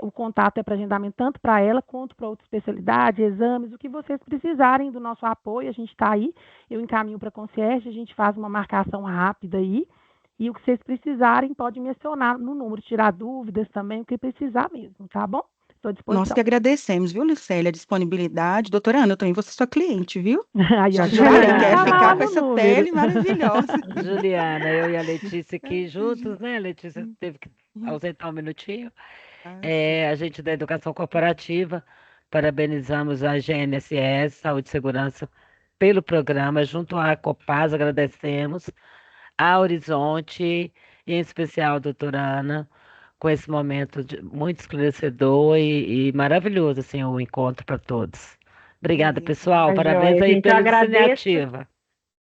O contato é para agendamento tanto para ela quanto para outra especialidade, exames, o que vocês precisarem do nosso apoio, a gente está aí. Eu encaminho para a concierge, a gente faz uma marcação rápida aí. E o que vocês precisarem, pode me acionar no número, tirar dúvidas também, o que precisar mesmo, tá bom? Estou à Nós que disposição. agradecemos, viu, Lucélia, a disponibilidade. Doutora Ana, eu também vou ser sua cliente, viu? Aí, ó, Já te já falei, me quer Juliana, chamar lá ficar com no essa número. pele maravilhosa. Juliana, eu e a Letícia aqui juntos, né? A Letícia teve que ausentar um minutinho. Ah, sim. A gente da Educação Corporativa, parabenizamos a GNSS, Saúde e Segurança, pelo programa, junto à Copasa, agradecemos, a Horizonte, e em especial a doutora Ana, com esse momento muito esclarecedor e maravilhoso, assim, o encontro para todos. Obrigada, É, pessoal, Tá parabéns joia, aí gente. Eu pela agradeço, iniciativa.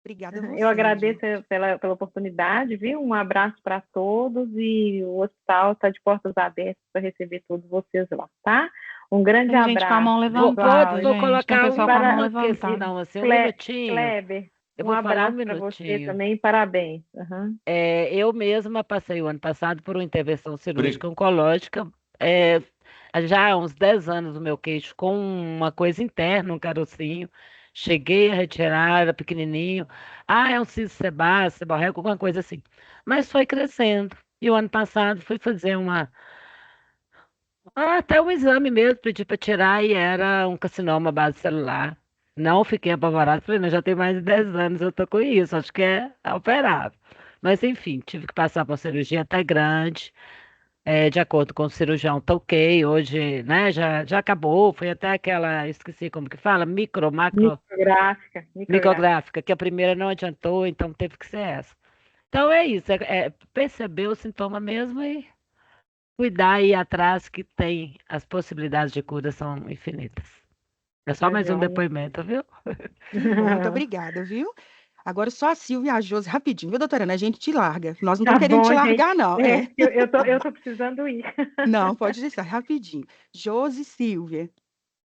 obrigada a eu você, agradeço gente. pela oportunidade, viu? Um abraço para todos e o hospital está de portas abertas para receber todos vocês lá, tá? Um grande Tem gente com a abraço, mão pessoal. levantada, Vou gente. Tem colocar pessoal com a mão Para uma e levantada. questão, assim, um Cle- minutinho. Kleber, Eu um vou falar um abraço para você minutinho. também, parabéns. Uhum. Eu mesma passei o ano passado por uma intervenção Bri- cirúrgica oncológica. é, Já há uns 10 anos o meu queixo com uma coisa interna, um carocinho. Cheguei a retirar, era pequenininho. Ah, é um cisto sebáceo, seborreico, alguma coisa assim. Mas foi crescendo. E o ano passado fui fazer até um exame mesmo, pedi para tirar e era um carcinoma base celular. Não fiquei apavorada, falei, não, já tem mais de 10 anos eu tô com isso, acho que é operável. Mas enfim, tive que passar por uma cirurgia até grande. de acordo com o cirurgião, tá ok, hoje, né, já acabou, foi até aquela, esqueci como que fala, macro, micrográfica, que a primeira não adiantou, então teve que ser essa. Então é isso, é perceber o sintoma mesmo e cuidar e ir atrás que tem, as possibilidades de cura são infinitas. É só Tá mais um joia. depoimento, viu? Que bom, muito obrigada, viu? Agora só a Silvia e a Josi, rapidinho, viu, doutora Ana? A gente te larga. Nós não Tá estamos querendo bom, te gente. largar, não. É. Eu tô precisando ir. Não, pode deixar, rapidinho. Josi e Silvia.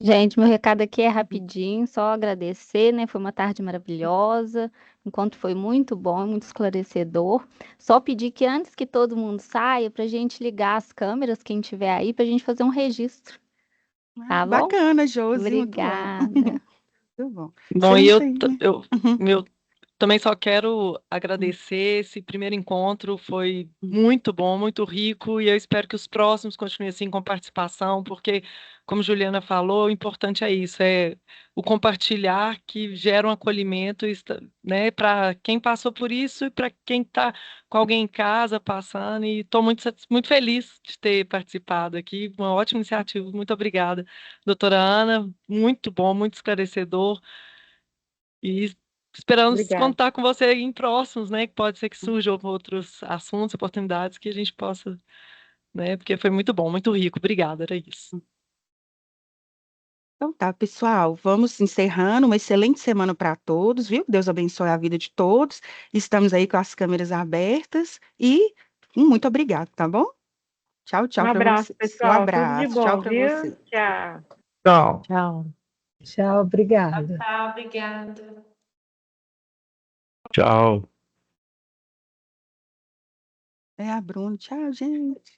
Gente, meu recado aqui é rapidinho, só agradecer, né? Foi uma tarde maravilhosa, o encontro foi muito bom, muito esclarecedor. Só pedir que antes que todo mundo saia, para a gente ligar as câmeras, quem tiver aí, para a gente fazer um registro, tá bom? Bacana, Josi, muito bom. Obrigada. Muito bom. Bom, e Estamos aí, né? eu também só quero agradecer. Esse primeiro encontro foi muito bom, muito rico, e eu espero que os próximos continuem assim com participação, porque, como Juliana falou, o importante é isso, é o compartilhar que gera um acolhimento, né, para quem passou por isso e para quem está com alguém em casa passando, e estou muito feliz de ter participado aqui, uma ótima iniciativa, muito obrigada, doutora Ana, muito bom, muito esclarecedor. E esperamos Obrigada. contar com você em próximos, né? Que pode ser que surjam outros assuntos, oportunidades que a gente possa, né? Porque foi muito bom, muito rico. Obrigada, era isso. Então tá, pessoal, vamos encerrando. Uma excelente semana para todos, viu? Deus abençoe a vida de todos. Estamos aí com as câmeras abertas e muito obrigado, tá bom? Tchau, Um tchau para abraço, vocês. Um pessoal. Tudo de abraço. Tchau bom, para viu? vocês. Tchau. Tchau. Tchau. Tchau, obrigada. Tchau, obrigada. Tchau. É a Bruna. Tchau, gente.